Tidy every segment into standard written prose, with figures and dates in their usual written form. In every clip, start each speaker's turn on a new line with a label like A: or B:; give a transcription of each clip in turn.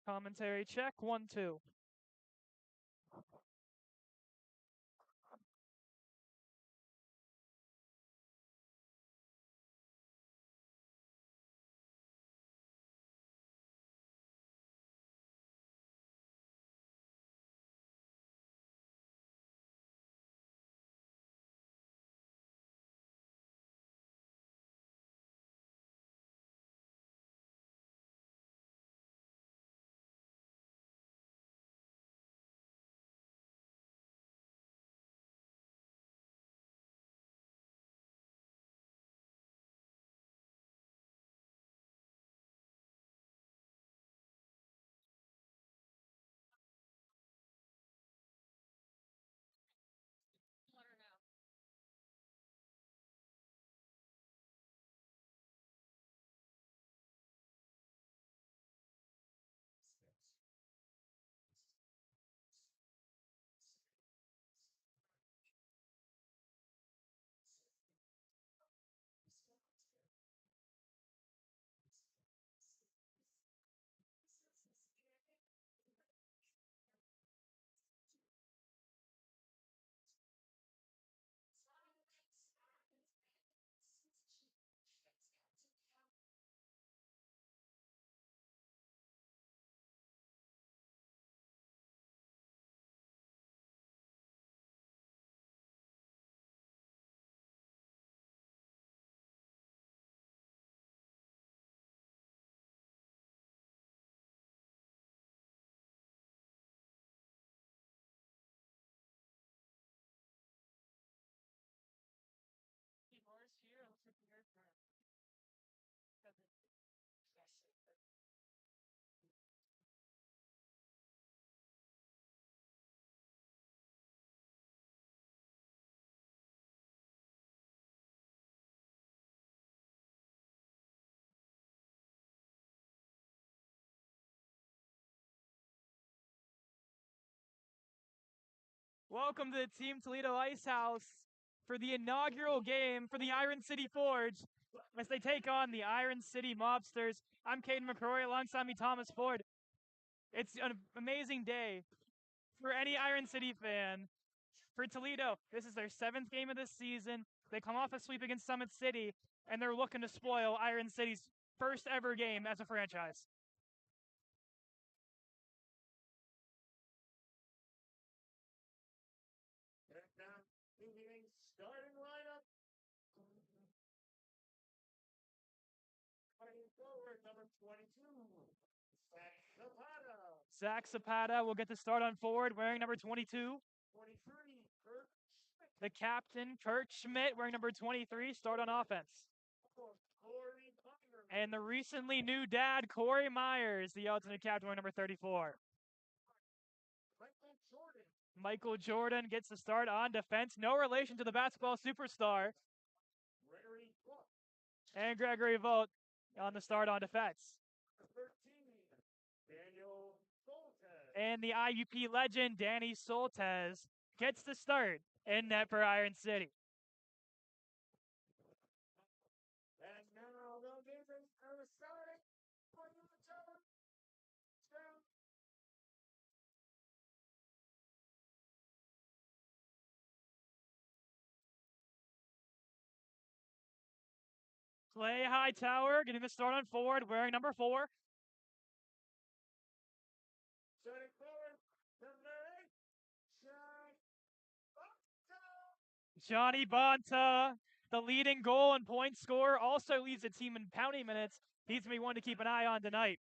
A: Commentary check, 1-2. Welcome to the Team Toledo Ice House for the inaugural game for the Iron City Forge as they take on the Iron City Mobsters. I'm Caden McCrory, alongside me Thomas Ford. It's an amazing day for any Iron City fan. For Toledo, this is their 7th game of the season. They come off a sweep against Summit City, and they're looking to spoil Iron City's first ever game as a franchise.
B: Starting lineup. Coming forward, number 22, Zach Zapata.
A: Zach Zapata will get the start on forward, wearing number 22.
B: 23,
A: The captain, Kurt Schmidt, wearing number 23, start on offense. And the recently new dad, Corey Myers, the alternate captain, wearing number 34. Michael Jordan gets the start on defense. No relation to the basketball superstar. And Gregory Vogt on the start on defense. And the IUP legend, Danny Soltez, gets the start in net for Iron City.
B: And now the defense are starting for the return.
A: Clay Hightower getting the start on forward, wearing number 4.
B: Starting forward, number 8,
A: Johnny Bonta, the leading goal and point scorer, also leads the team in penalty minutes. He's going to be one to keep an eye on tonight.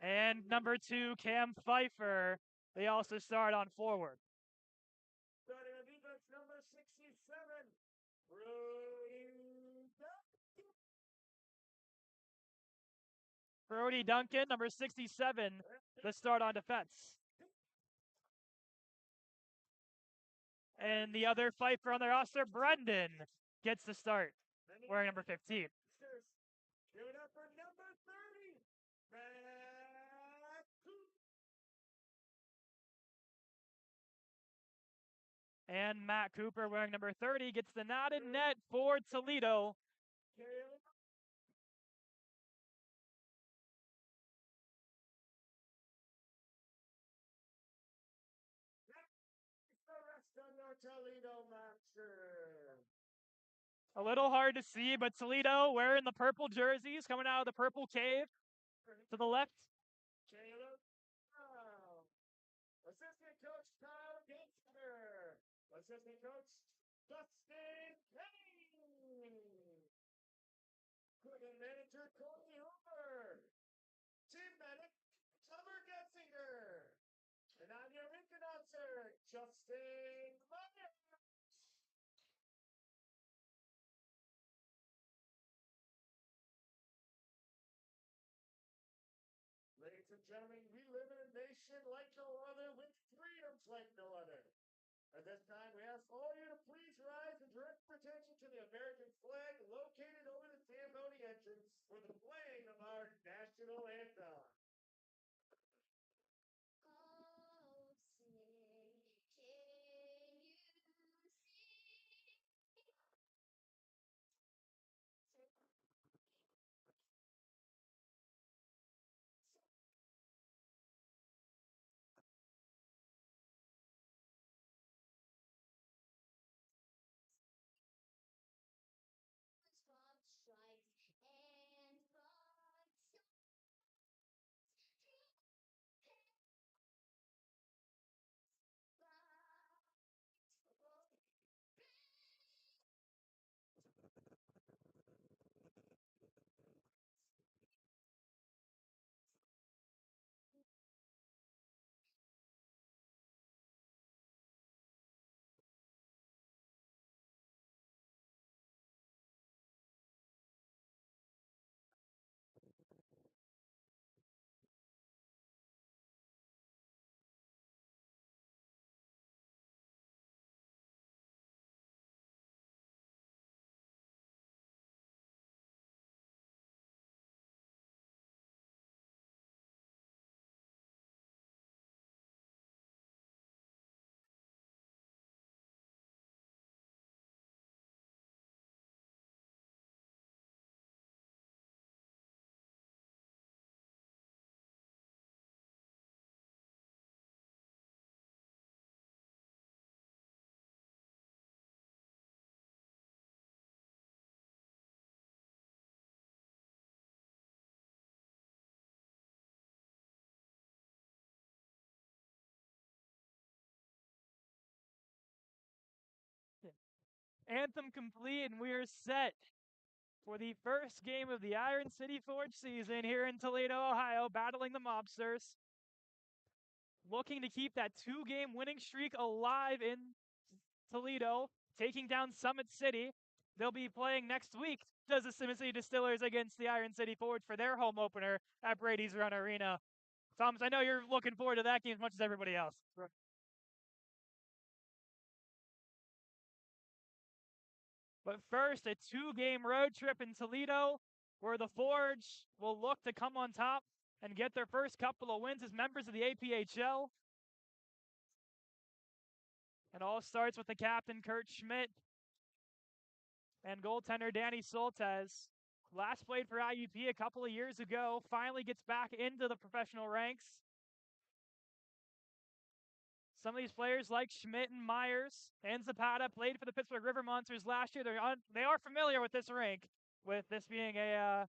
A: And number 2, Cam Pfeiffer, they also start on forward.
B: Starting on defense, number 67,
A: Brody Duncan, number 67, the start on defense. And the other Pfeiffer on their roster, Brendan, gets the start, wearing number 15.
B: Give it up for number 30, Matt Cooper.
A: And Matt Cooper, wearing number 30, gets the nod in net for Toledo.
B: The rest of your Toledo Mobsters.
A: A little hard to see, but Toledo wearing the purple jerseys, coming out of the purple cave to the left.
B: Caleb Brown. Assistant coach Kyle Gensler. Assistant coach Dustin Kane. Equipment manager Courtney Hoover. Team medic Summer Getzinger. And I'm your rink announcer, Justin Myers. Ladies and gentlemen, we live in a nation like no other with freedoms like no other. At this time, we ask all you to please rise and direct your attention to the American flag located over the Zamboni entrance for the playing of our national anthem.
A: Anthem complete, and we are set for the first game of the Iron City Forge season here in Toledo, Ohio, battling the Mobsters. looking to keep that 2-game winning streak alive in Toledo, taking down Summit City. They'll be playing next week, does the Summit City Distillers against the Iron City Forge for their home opener at Brady's Run Arena. Thomas, I know you're looking forward to that game as much as everybody else. But first, a 2-game road trip in Toledo where the Forge will look to come on top and get their first couple of wins as members of the APHL. It all starts with the captain, Kurt Schmidt, and goaltender Danny Soltes. Last played for IUP a couple of years ago, finally gets back into the professional ranks. Some of these players like Schmidt and Myers and Zapata played for the Pittsburgh River Monsters last year. They are familiar with this rink, with this being a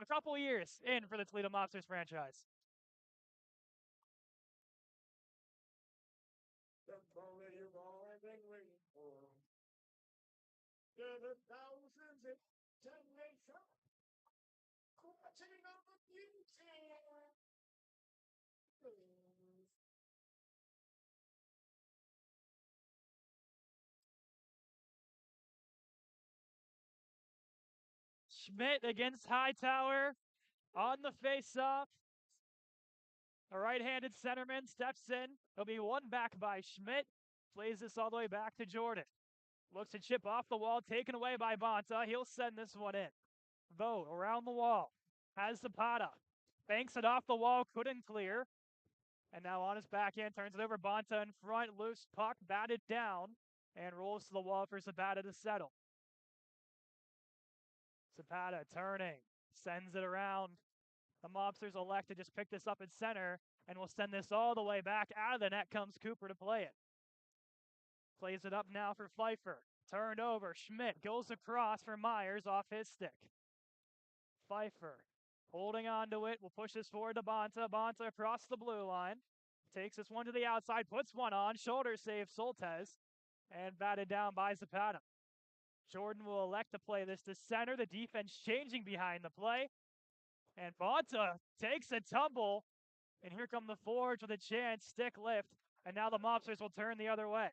A: couple years in for the Toledo Mobsters franchise.
B: The moment you've all been waiting for. To the thousands in Jamaica, clutching up the beauty.
A: Schmidt against Hightower on the face-off. A right-handed centerman steps in. He'll be won back by Schmidt. Plays this all the way back to Jordan. Looks to chip off the wall, taken away by Bonta. He'll send this one in. Vogt around the wall. Has Zapata. Banks it off the wall, couldn't clear. And now on his backhand, turns it over. Bonta in front, loose puck, batted down, and rolls to the wall for Zapata to settle. Zapata turning, sends it around. The Mobsters elect to just pick this up at center, and will send this all the way back. Out of the net comes Cooper to play it. Plays it up now for Pfeiffer. Turned over. Schmidt goes across for Myers off his stick. Pfeiffer holding on to it. Will push this forward to Bonta. Bonta across the blue line. Takes this one to the outside. Puts one on. Shoulder save Soltes. And batted down by Zapata. Jordan will elect to play this to center. The defense changing behind the play. And Bonta takes a tumble. And here come the Forge with a chance. Stick lift. And now the Mobsters will turn the other way.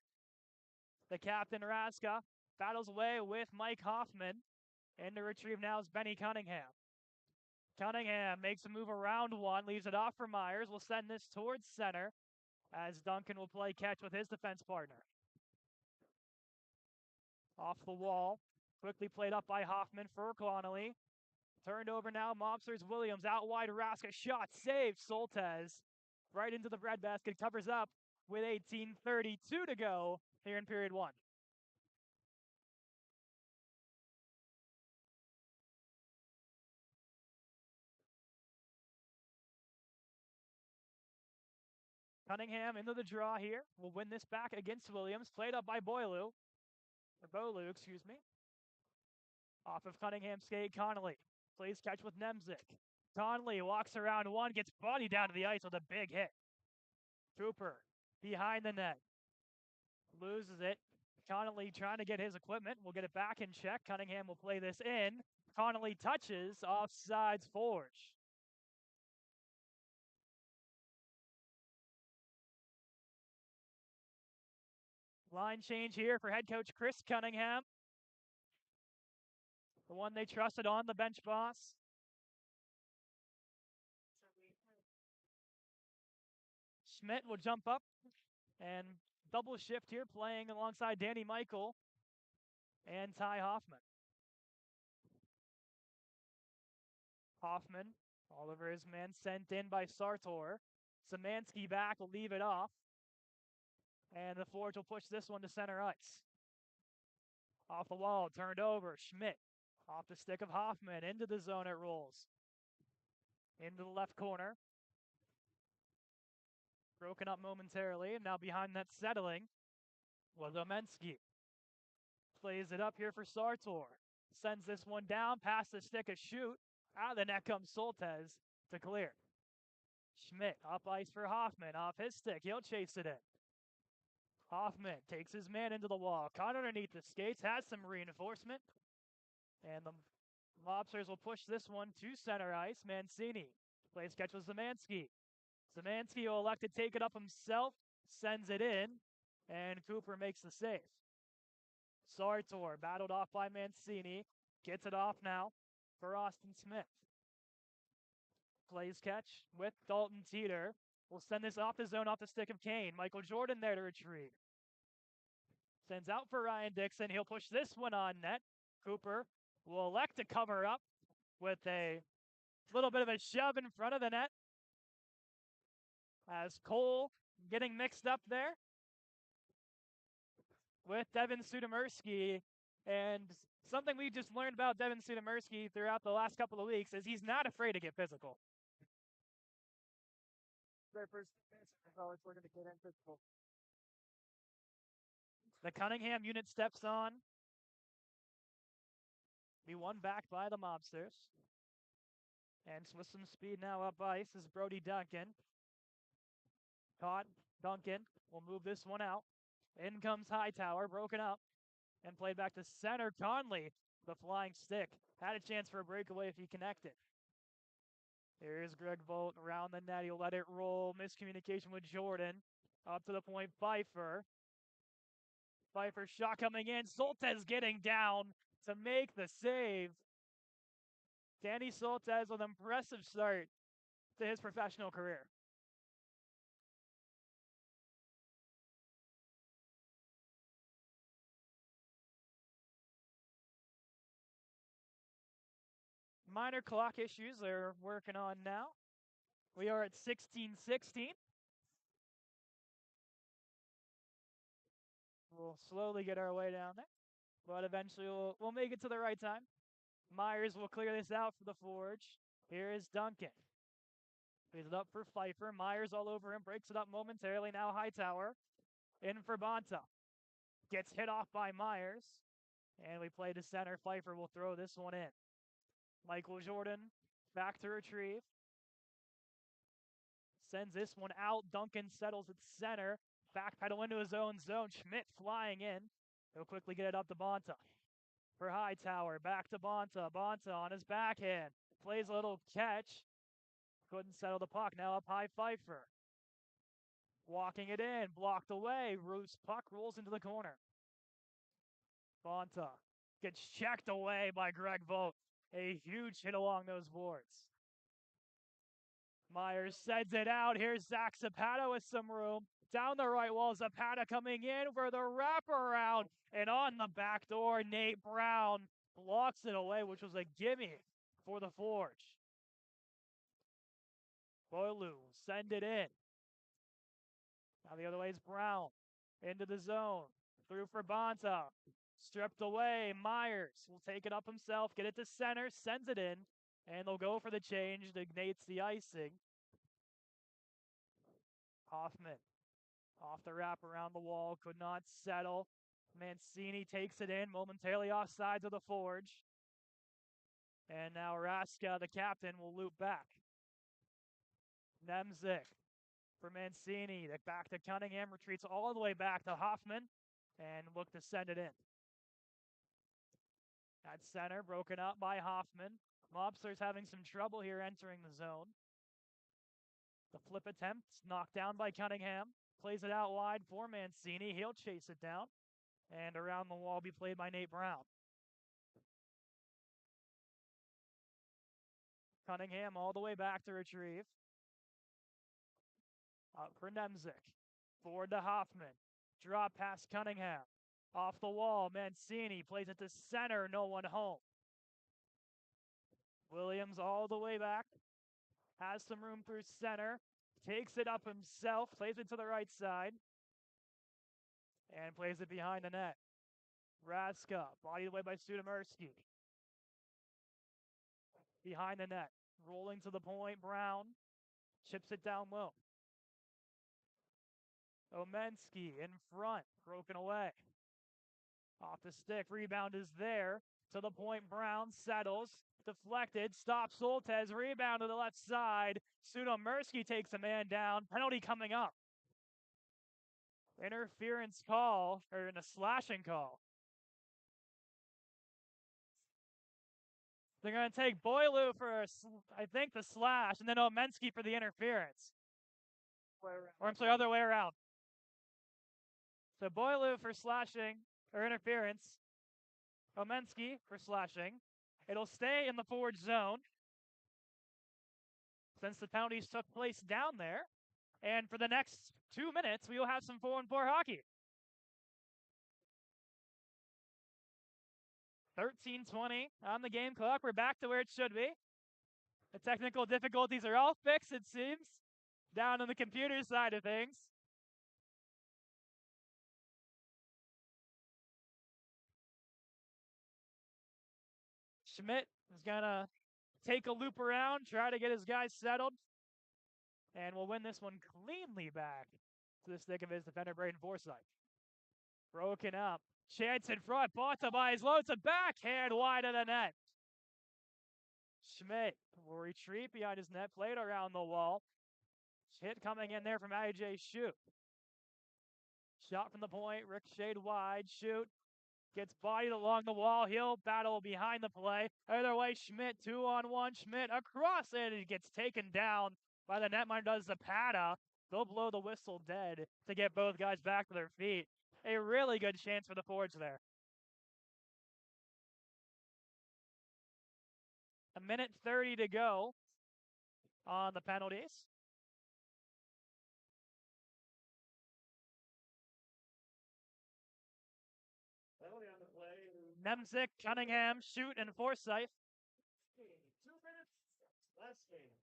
A: The captain, Raska, battles away with Mike Hoffman. And to retrieve now is Benny Cunningham. Cunningham makes a move around one, leaves it off for Myers. Will send this towards center as Duncan will play catch with his defense partner. Off the wall, quickly played up by Hoffman for Connolly. Turned over now, Mobsters Williams out wide, Raska shot, saved Soltes. Right into the breadbasket, covers up with 18:32 to go here in period one. Cunningham into the draw here. Will win this back against Williams. Played up by Bolu, excuse me. Off of Cunningham's skate, Connolly. Plays catch with Nemzik. Connolly walks around one, gets body down to the ice with a big hit. Cooper behind the net. Loses it. Connolly trying to get his equipment. We'll get it back in check. Cunningham will play this in. Connolly touches, offsides Forge. Line change here for head coach Chris Cunningham. The one they trusted on the bench boss. Schmidt will jump up and double shift here, playing alongside Danny Michael and Ty Hoffman. Hoffman, all over his man, sent in by Sartor. Szymanski back will leave it off. And the Forge will push this one to center ice. Off the wall, turned over. Schmidt off the stick of Hoffman. Into the zone it rolls. Into the left corner. Broken up momentarily, and now behind that settling was Omensky. Plays it up here for Sartor. Sends this one down, past the stick, a shoot. Out of the net comes Soltes to clear. Schmidt up ice for Hoffman, off his stick. He'll chase it in. Hoffman takes his man into the wall. Caught underneath the skates, has some reinforcement. And the Mobsters will push this one to center ice. Mancini plays catch with Szymanski. Szymanski will elect to take it up himself, sends it in, and Cooper makes the save. Sartor, battled off by Mancini, gets it off now for Austin Smith. Plays catch with Dalton Teeter. Will send this off the zone, off the stick of Kane. Michael Jordan there to retrieve. Sends out for Ryan Dixon. He'll push this one on net. Cooper will elect to cover up with a little bit of a shove in front of the net. As Cole getting mixed up there with Devin Sudomersky. And something we just learned about Devin Sudomersky throughout the last couple of weeks is he's not afraid to get physical. The Cunningham unit steps on. Be won back by the Mobsters. And with some speed now up ice is Brody Duncan. Caught. Duncan will move this one out. In comes Hightower, broken up, and played back to center. Conley, the flying stick, had a chance for a breakaway if he connected. Here's Greg Vogt around the net. He'll let it roll. Miscommunication with Jordan. Up to the point, Pfeiffer. Pfeiffer shot coming in. Soltez getting down to make the save. Danny Soltez with an impressive start to his professional career. Minor clock issues they're working on now. We are at 16:16. We'll slowly get our way down there, but eventually we'll make it to the right time. Myers will clear this out for the Forge. Here is Duncan. Plays it up for Pfeiffer. Myers all over him, breaks it up momentarily. Now Hightower in for Bonta. Gets hit off by Myers, and we play to center. Pfeiffer will throw this one in. Michael Jordan back to retrieve. Sends this one out. Duncan settles at center. Backpedal into his own zone. Schmidt flying in. He'll quickly get it up to Bonta. For Hightower. Back to Bonta. Bonta on his backhand. Plays a little catch. Couldn't settle the puck. Now up high Pfeiffer. Walking it in. Blocked away. Roos puck rolls into the corner. Bonta gets checked away by Greg Vogt. A huge hit along those boards. Myers sends it out. Here's Zach Zapata with some room. Down the right wall, Zapata coming in for the wraparound. And on the back door, Nate Brown blocks it away, which was a gimme for the Forge. Boilu send it in. Now the other way is Brown. Into the zone. Through for Bonta. Stripped away. Myers will take it up himself. Get it to center. Sends it in. And they'll go for the change. Ignites the icing. Hoffman off the wrap around the wall. Could not settle. Mancini takes it in. Momentarily offside to the Forge. And now Raska, the captain, will loop back. Nemzik for Mancini. Back to Cunningham. Retreats all the way back to Hoffman. And look to send it in. At center, broken up by Hoffman. Mobsters having some trouble here entering the zone. The flip attempt knocked down by Cunningham. Plays it out wide for Mancini. He'll chase it down. And around the wall be played by Nate Brown. Cunningham all the way back to retrieve. Out for Nemzik. Forward to Hoffman. Drop past Cunningham. Off the wall, Mancini plays it to center. No one home. Williams all the way back. Has some room through center. Takes it up himself. Plays it to the right side. And plays it behind the net. Raska, bodied away by Sudomersky. Behind the net. Rolling to the point. Brown chips it down low. Omensky in front. Broken away. Off the stick. Rebound is there. To the point. Brown settles. Deflected. Stops Soltez. Rebound to the left side. Sudomersky takes a man down. Penalty coming up. Interference call. Or a slashing call. They're going to take Boilu for, I think, the slash, and then Omensky for the interference. Or I'm sorry, other way around. So Boileau for slashing or interference. Omensky for slashing. It'll stay in the forward zone since the penalties took place down there. And for the next 2 minutes, we will have some 4-on-4 hockey. 13:20 on the game clock. We're back to where it should be. The technical difficulties are all fixed, it seems, down on the computer side of things. Schmidt is going to take a loop around, try to get his guys settled, and will win this one cleanly back to the stick of his defender, Braden Forsyth. Broken up. Chance in front. Bonta by his loads. A backhand wide of the net. Schmidt will retreat behind his net, played around the wall. Hit coming in there from AJ Shoot. Shot from the point, ricocheted wide. Shoot gets bodied along the wall. He'll battle behind the play. Either way, Schmidt 2-on-1. Schmidt across it. He gets taken down by the netminder. Does the Pata. They'll blow the whistle dead to get both guys back to their feet. A really good chance for the Forge there. 1:30 to go on the penalties. Nemzik, Cunningham, Shoot, and Forsyth.
B: 2 minutes last game.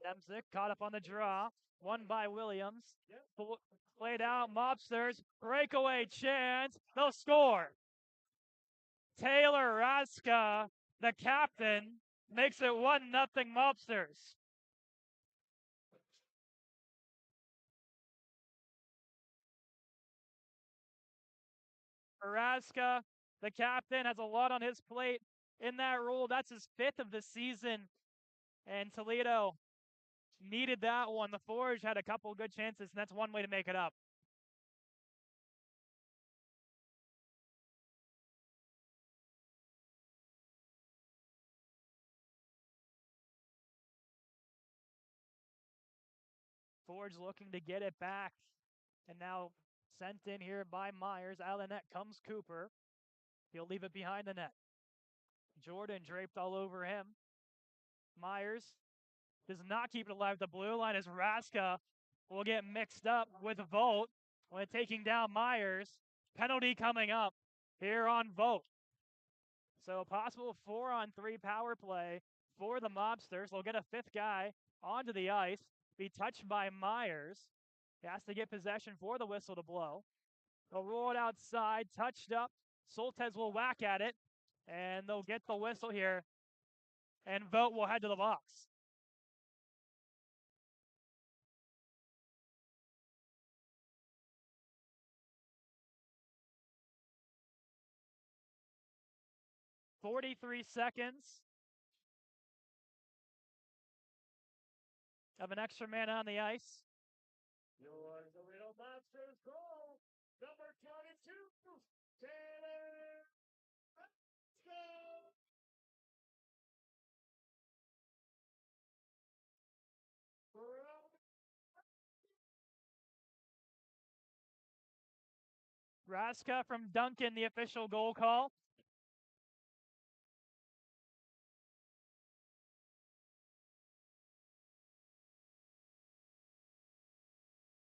A: Nemzik caught up on the draw. Won by Williams. Played out. Mobsters. Breakaway chance. They'll score. Taylor Raska, the captain, makes it 1-0 Mobsters. Raska, the captain, has a lot on his plate in that role. That's his 5th of the season. And Toledo needed that one. The Forge had a couple good chances, and that's one way to make it up. Forge looking to get it back. And now sent in here by Myers. Out of the net comes Cooper. He'll leave it behind the net. Jordan draped all over him. Myers does not keep it alive. The blue line as Raska will get mixed up with Vogt when taking down Myers. Penalty coming up here on Vogt. So a possible 4-on-3 power play for the Mobsters. They'll get a 5th guy onto the ice, be touched by Myers. He has to get possession for the whistle to blow. They'll roll it outside, touched up. Soltez will whack at it, and they'll get the whistle here. And Vogt will head to the box. "43 seconds of an extra man on the ice.
B: Your Toledo Mobsters goal, number 22, Taylor. Let's go!
A: Raska from Duncan, the official goal call.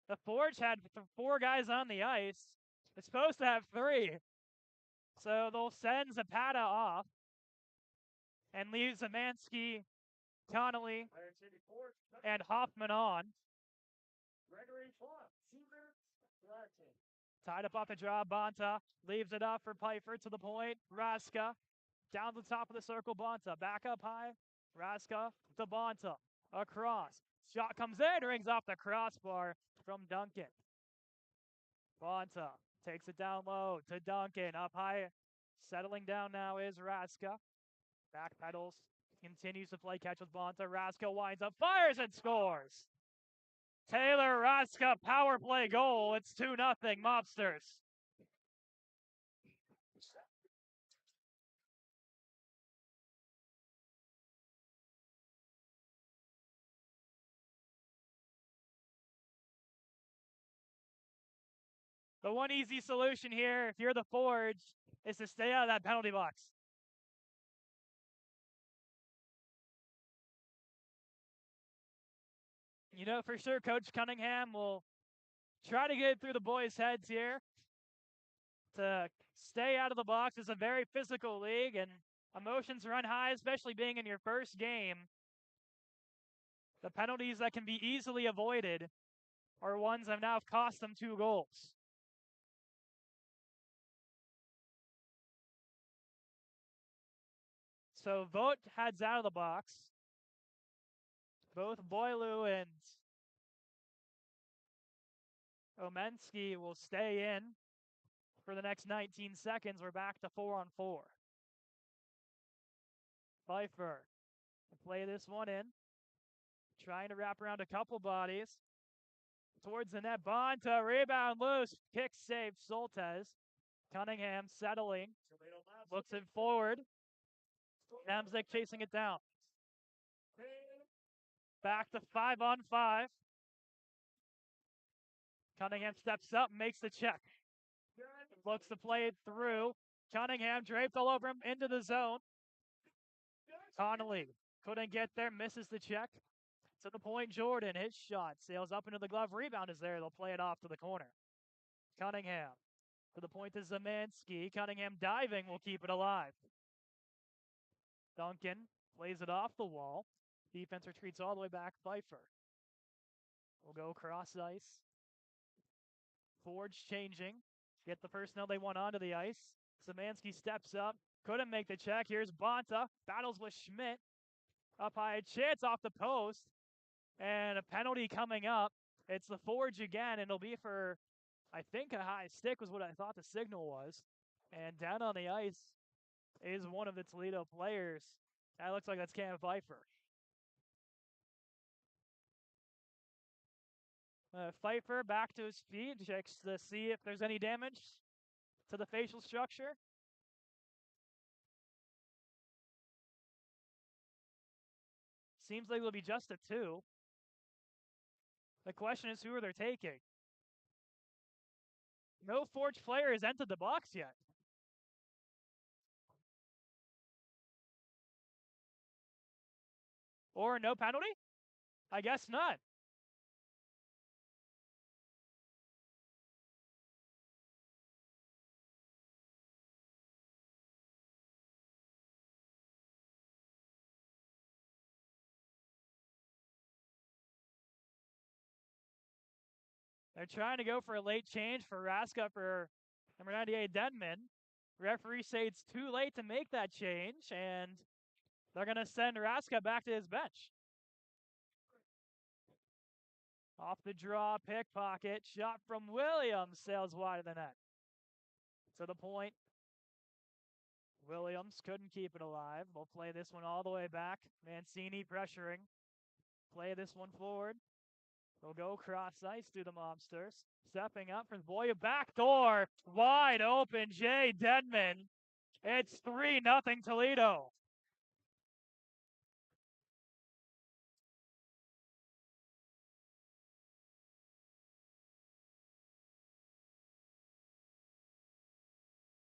A: The Forge had 4 guys on the ice. It's supposed to have 3. So they'll send Zapata off and leave Zemansky, Connolly, and Hoffman on. Tied up off the draw, Bonta leaves it up for Pfeiffer to the point. Raska down the top of the circle, Bonta back up high. Raska to Bonta across. Shot comes in, rings off the crossbar from Duncan. Bonta takes it down low to Duncan, up high. Settling down now is Raska. Back pedals, continues to play catch with Bonta. Raska winds up, fires and scores. Taylor Raska power play goal. It's 2-0 Mobsters. The one easy solution here, if you're the Forge, is to stay out of that penalty box. You know for sure Coach Cunningham will try to get through the boys' heads here to stay out of the box. It's a very physical league, and emotions run high, especially being in your first game. The penalties that can be easily avoided are ones that now have cost them 2 goals. So Vogt heads out of the box. Both Boileau and Omensky will stay in for the next 19 seconds. We're back to 4-on-4. Pfeiffer will play this one in. Trying to wrap around a couple bodies. Towards the net, Bonta, rebound loose. Kick save, Soltez. Cunningham settling. Looks it forward. Namzek chasing it down. Back to 5-on-5. Cunningham steps up, makes the check. Looks to play it through. Cunningham draped all over him into the zone. Connolly couldn't get there, misses the check. To the point, Jordan, his shot sails up into the glove. Rebound is there. They'll play it off to the corner. Cunningham to the point to Zemansky. Cunningham diving will keep it alive. Duncan plays it off the wall. Defense retreats all the way back. Pfeiffer will go cross ice. Forge changing. Get the personnel they want onto the ice. Zemansky steps up. Couldn't make the check. Here's Bonta. Battles with Schmidt. Up high. Chance off the post. And a penalty coming up. It's the Forge again. And it'll be for, I think, a high stick was what I thought the signal was. And down on the ice is one of the Toledo players. That looks like that's Cam Pfeiffer. Pfeiffer back to his feet. Checks to see if there's any damage to the facial structure. Seems like it'll be just a 2. The question is, who are they taking? No Forge player has entered the box yet. Or no penalty? I guess not. They're trying to go for a late change for Raska for number 98, Denman. Referee say it's too late to make that change, and they're going to send Raska back to his bench. Off the draw, pickpocket, shot from Williams, sails wide of the net. To the point. Williams couldn't keep it alive. We'll play this one all the way back. Mancini pressuring. Play this one forward. They'll go cross ice through the Mobsters. Stepping up for Boya, back door, wide open, Jay Denman. It's 3-0 Toledo.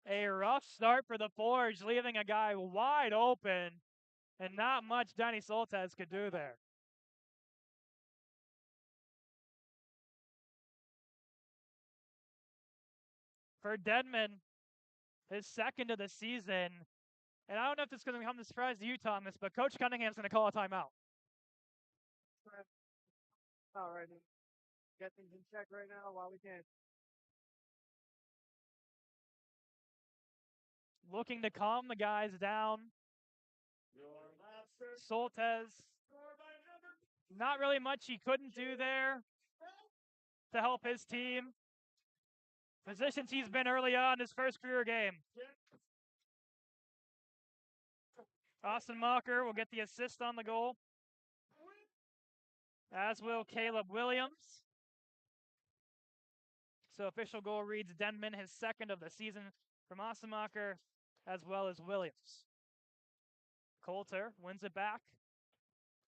A: A rough start for the Forge, leaving a guy wide open, and not much Danny Soltez could do there. For Denman, his second of the season, and I don't know if this is going to come as a surprise to you, Thomas, but Coach Cunningham's going to call a timeout.
B: All right. Get things in check right now while we can.
A: Looking to calm the guys down. Soltez, not really much he couldn't do there to help his team. Positions he's been early on his first career game. Austin Mocker will get the assist on the goal, as will Caleb Williams. So official goal reads Denman, his second of the season from Austin Mocker, as well as Williams. Coulter wins it back.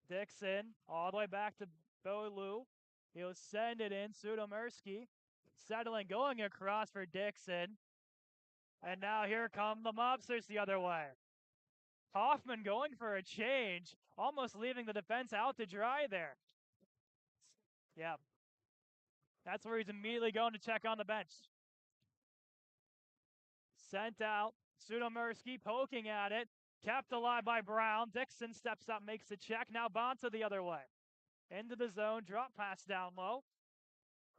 A: Dixon all the way back to Boileau. He'll send it in. Sudomersky Settling, going across for Dixon. And now here come the Mobsters the other way. Hoffman going for a change, almost leaving the defense out to dry there. Yeah. That's where he's immediately going to check on the bench. Sent out. Sudomirski poking at it. Kept alive by Brown. Dixon steps up, makes a check. Now Bonta the other way. Into the zone. Drop pass down low.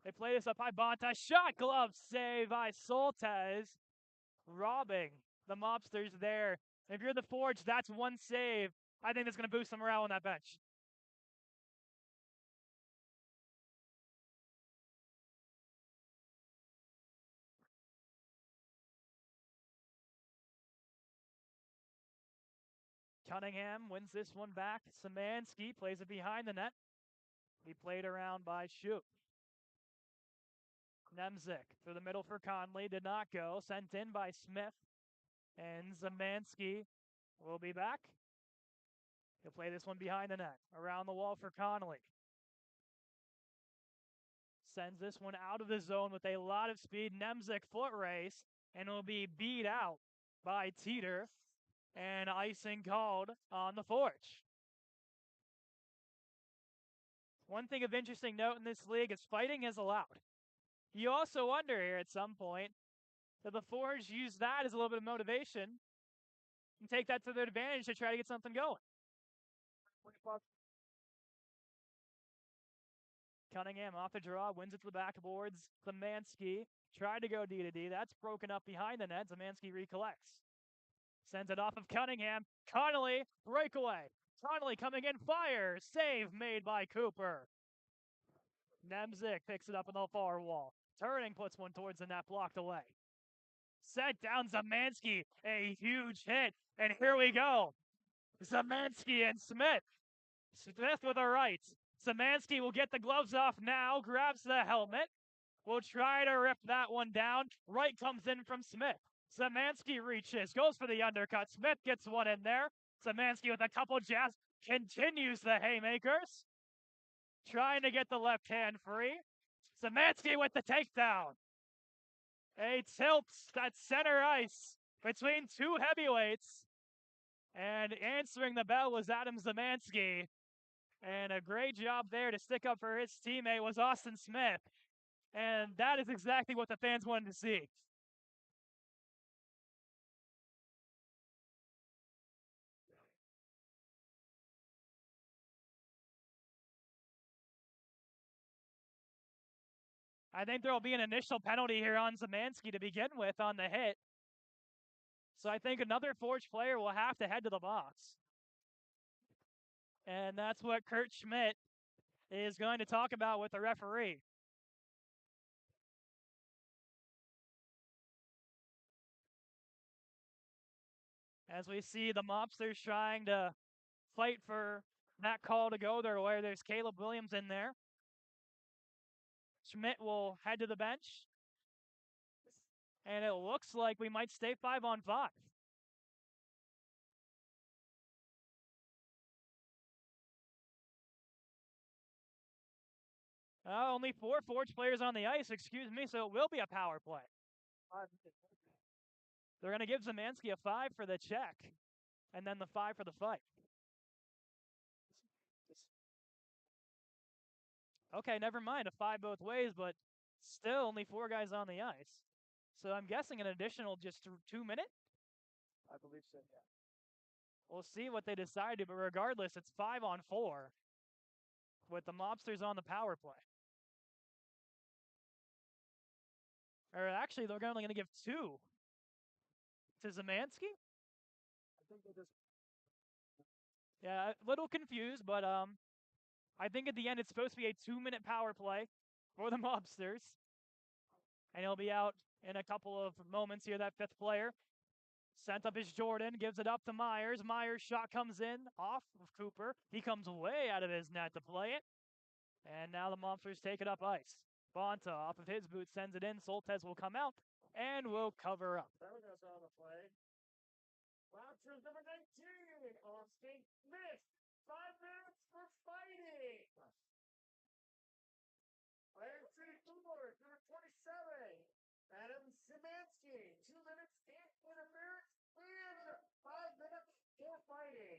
A: They play this up high. Bonta. Shot glove save by Soltez. Robbing the Mobsters there. If you're the Forge, that's one save. I think that's going to boost some morale on that bench. Cunningham wins this one back. Szymanski plays it behind the net. He played around by Shoup. Nemzik through the middle for Conley. Did not go. Sent in by Smith. And Szymanski will be back. He'll play this one behind the net. Around the wall for Conley. Sends this one out of the zone with a lot of speed. Nemzik foot race. And will be beat out by Teeter. And icing called on the Forge. One thing of interesting note in this league is fighting is allowed. You also wonder here at some point that the Forge use that as a little bit of motivation and take that to their advantage to try to get something going. Cunningham off the draw, wins it to the backboards. Szymanski tried to go D to D. That's broken up behind the net. Szymanski recollects. Sends it off of Cunningham. Connolly, breakaway. Connolly coming in, fire. Save made by Cooper. Nemzik picks it up on the far wall. Turning puts one towards the net, blocked away. Set down Szymanski, a huge hit, and here we go. Szymanski and Smith. Smith with a right. Szymanski will get the gloves off now, grabs the helmet. Will try to rip that one down. Right comes in from Smith. Szymanski reaches, goes for the undercut. Smith gets one in there. Szymanski with a couple jabs, continues the haymakers. Trying to get the left hand free. Szymanski with the takedown. A tilt at center ice between two heavyweights. And answering the bell was Adam Szymanski. And a great job there to stick up for his teammate was Austin Smith. And that is exactly what the fans wanted to see. I think there will be an initial penalty here on Szymanski to begin with on the hit. So I think another Forge player will have to head to the box. And that's what Kurt Schmidt is going to talk about with the referee. As we see the Mobsters trying to fight for that call to go their way. There's Caleb Williams in there. Schmidt will head to the bench. And it looks like we might stay 5-on-5. Only 4 Forge players on the ice, excuse me, so it will be a power play. They're going to give Szymanski a 5 for the check, and then the 5 for the fight. Okay, never mind, a 5 both ways, but still only 4 guys on the ice. So I'm guessing an additional just 2 minutes?
B: I believe so, yeah.
A: We'll see what they decide to, but regardless, it's 5-on-4 with the Mobsters on the power play. Or actually, they're only going to give 2 to Szymanski.
B: I think they just.
A: Yeah, a little confused, but I think at the end it's supposed to be a 2-minute power play for the Mobsters. And he'll be out in a couple of moments here, that 5th player. Sent up is Jordan, gives it up to Myers. Myers' shot comes in off of Cooper. He comes way out of his net to play it. And now the Mobsters take it up ice. Bonta off of his boot sends it in. Soltez will come out and will cover up.
B: That was on the play. Mobsters number 19, Austin Smith. 5 minutes for fighting. Iron City Forge, number 27,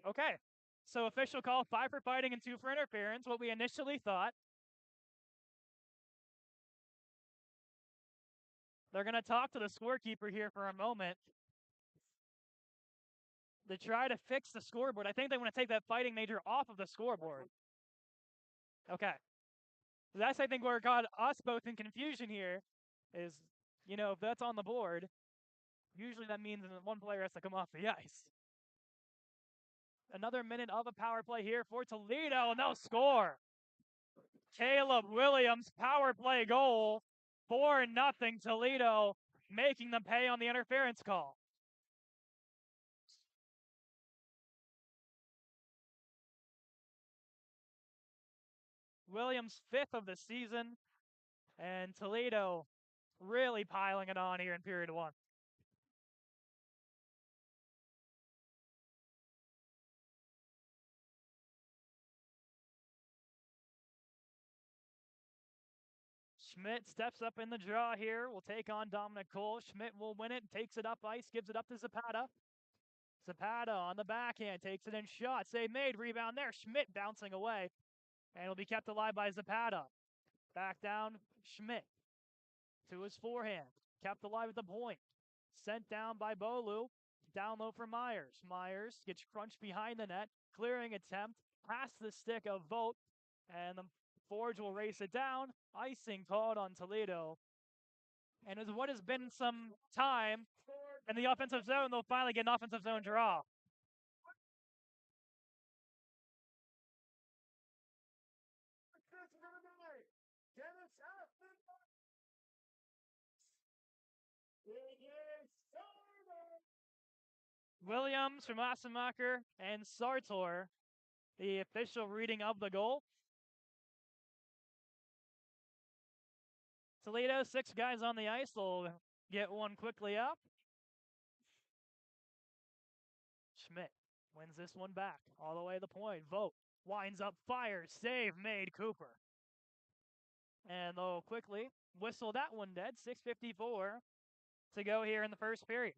A: Okay. So official call, 5 for fighting and 2 for interference, what we initially thought. They're going to talk to the scorekeeper here for a moment to try to fix the scoreboard. I think they want to take that fighting major off of the scoreboard. Okay. That's, I think, where it got us both in confusion here is, if that's on the board, usually that means that one player has to come off the ice. Another minute of a power play here for Toledo, and they'll score. Caleb Williams, power play goal, 4-0 Toledo, making them pay on the interference call. Williams' 5th of the season, and Toledo really piling it on here in period 1. Schmidt steps up in the draw here. Will take on Dominic Cole. Schmidt will win it, takes it up ice, gives it up to Zapata. Zapata on the backhand, takes it in shot. Save made, rebound there. Schmidt bouncing away, and will be kept alive by Zapata. Back down, Schmidt to his forehand. Kept alive at the point. Sent down by Bolu. Down low for Myers. Myers gets crunched behind the net. Clearing attempt. Past the stick of Vogt. And the Forge will race it down. Icing called on Toledo. And as what has been some time in the offensive zone, they'll finally get an offensive zone draw. Williams from Asemacher and Sartor, the official reading of the goal. Toledo, 6 guys on the ice. They'll get one quickly up. Schmidt wins this one back all the way to the point. Vogt winds up, fires, save made Cooper. And they'll quickly whistle that one dead. 6:54 to go here in the first period.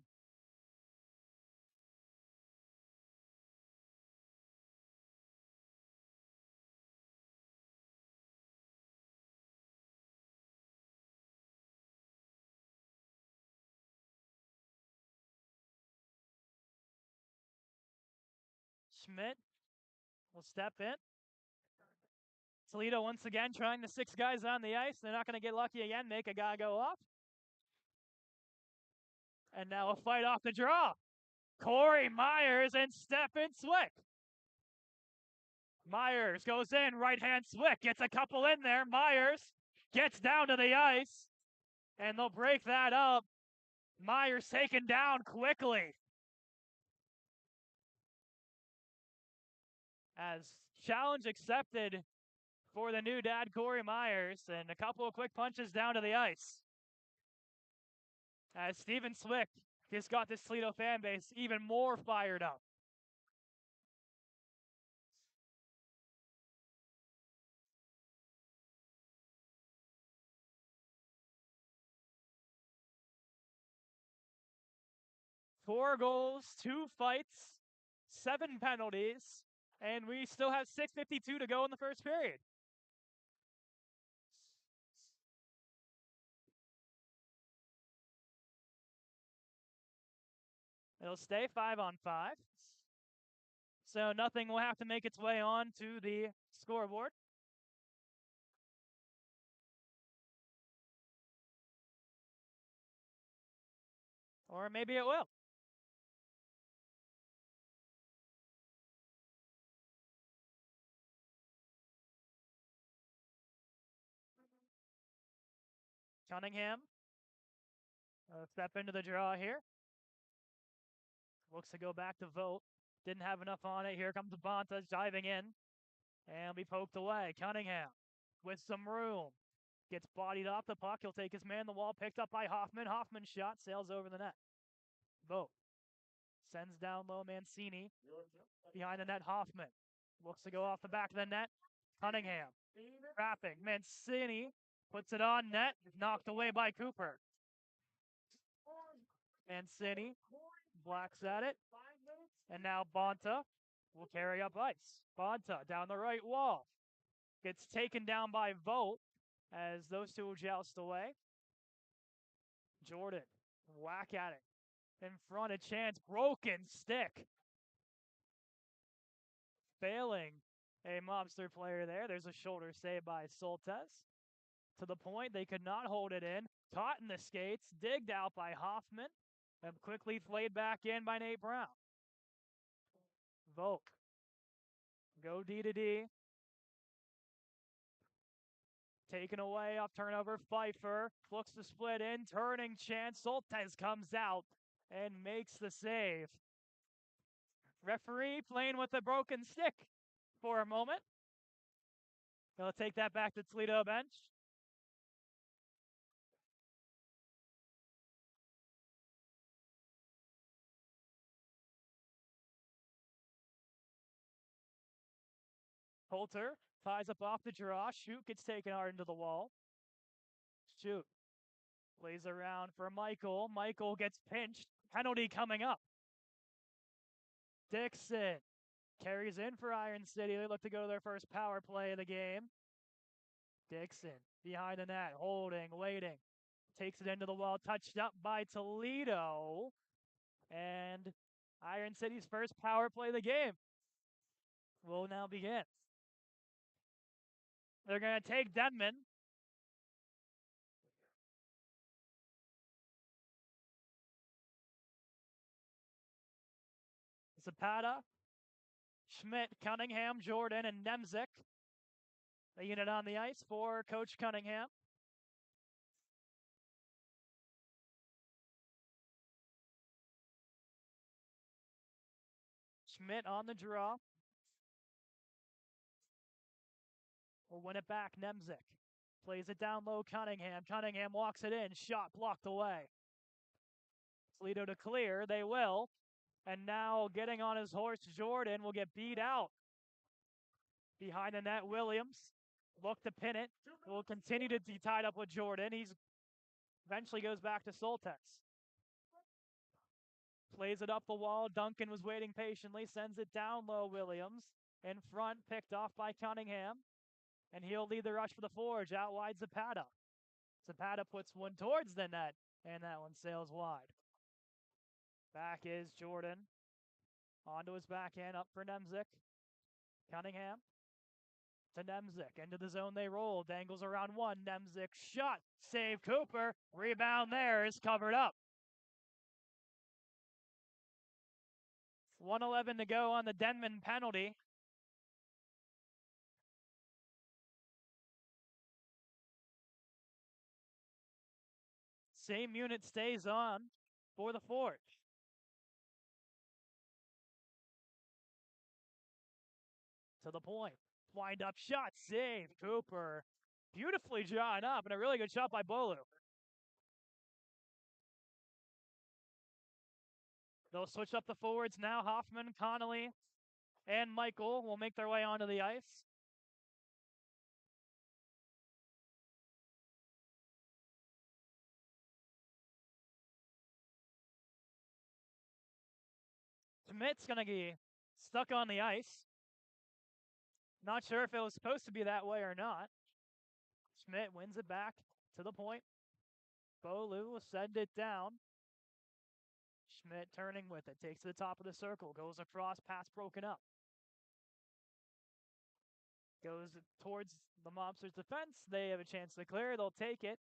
A: Schmidt will step in. Toledo once again trying the 6 guys on the ice. They're not going to get lucky again. Make a guy go off. And now a fight off the draw. Corey Myers and Stephen Swick. Myers goes in, right-hand Swick, gets a couple in there. Myers gets down to the ice, and they'll break that up. Myers taken down quickly. As challenge accepted for the new dad, Corey Myers, and a couple of quick punches down to the ice. As Stephen Swick just got this Toledo fan base even more fired up. Four goals, 2 fights, 7 penalties, and we still have 6:52 to go in the first period. It'll stay 5-on-5. So nothing will have to make its way on to the scoreboard. Or maybe it will. Cunningham. Step into the draw here. Looks to go back to Vogt. Didn't have enough on it. Here comes Bonta diving in. And be poked away. Cunningham with some room. Gets bodied off the puck. He'll take his man the wall. Picked up by Hoffman. Hoffman's shot sails over the net. Vogt sends down low Mancini. Behind the net, Hoffman. Looks to go off the back of the net. Cunningham. Trapping. Mancini puts it on net. Knocked away by Cooper. Mancini blacks at it. And now Bonta will carry up ice. Bonta down the right wall. Gets taken down by Vogt as those two will joust away. Jordan, whack at it. In front, a chance. Broken stick. Failing a Mobster player there. There's a shoulder save by Soltes. To the point, they could not hold it in. Caught in the skates, digged out by Hoffman, and quickly flayed back in by Nate Brown. Volk. Go D to D. Taken away off turnover. Pfeiffer looks to split in. Turning chance. Soltes comes out and makes the save. Referee playing with a broken stick for a moment. He'll take that back to Toledo bench. Holter ties up off the draw. Shoot gets taken hard into the wall. Shoot. Lays around for Michael. Michael gets pinched. Penalty coming up. Dixon carries in for Iron City. They look to go to their first power play of the game. Dixon behind the net, holding, waiting. Takes it into the wall, touched up by Toledo. And Iron City's first power play of the game will now begin. They're going to take Denman. Zapata, Schmidt, Cunningham, Jordan, and Nemzik. The unit on the ice for Coach Cunningham. Schmidt on the draw. Will win it back, Nemzik. Plays it down low, Cunningham. Cunningham walks it in. Shot blocked away. Toledo to clear. They will. And now getting on his horse, Jordan will get beat out. Behind the net, Williams. Look to pin it. Will continue to be tied up with Jordan. He's eventually goes back to Soltes. Plays it up the wall. Duncan was waiting patiently. Sends it down low, Williams. In front, picked off by Cunningham. And he'll lead the rush for the Forge. Out wide, Zapata. Zapata puts one towards the net. And that one sails wide. Back is Jordan. Onto his backhand, up for Nemzik. Cunningham to Nemzik. Into the zone they roll. Dangles around one. Nemzik shot. Save Cooper. Rebound there is covered up. 1:11 to go on the Denman penalty. Same unit stays on for the Forge. To the point. Wind up shot. Save Cooper. Beautifully drawn up and a really good shot by Bolu. They'll switch up the forwards now. Hoffman, Connolly, and Michael will make their way onto the ice. Schmidt's going to be stuck on the ice. Not sure if it was supposed to be that way or not. Schmidt wins it back to the point. Bolu will send it down. Schmidt turning with it. Takes to the top of the circle. Goes across. Pass broken up. Goes towards the Mobsters' defense. They have a chance to clear. They'll take it.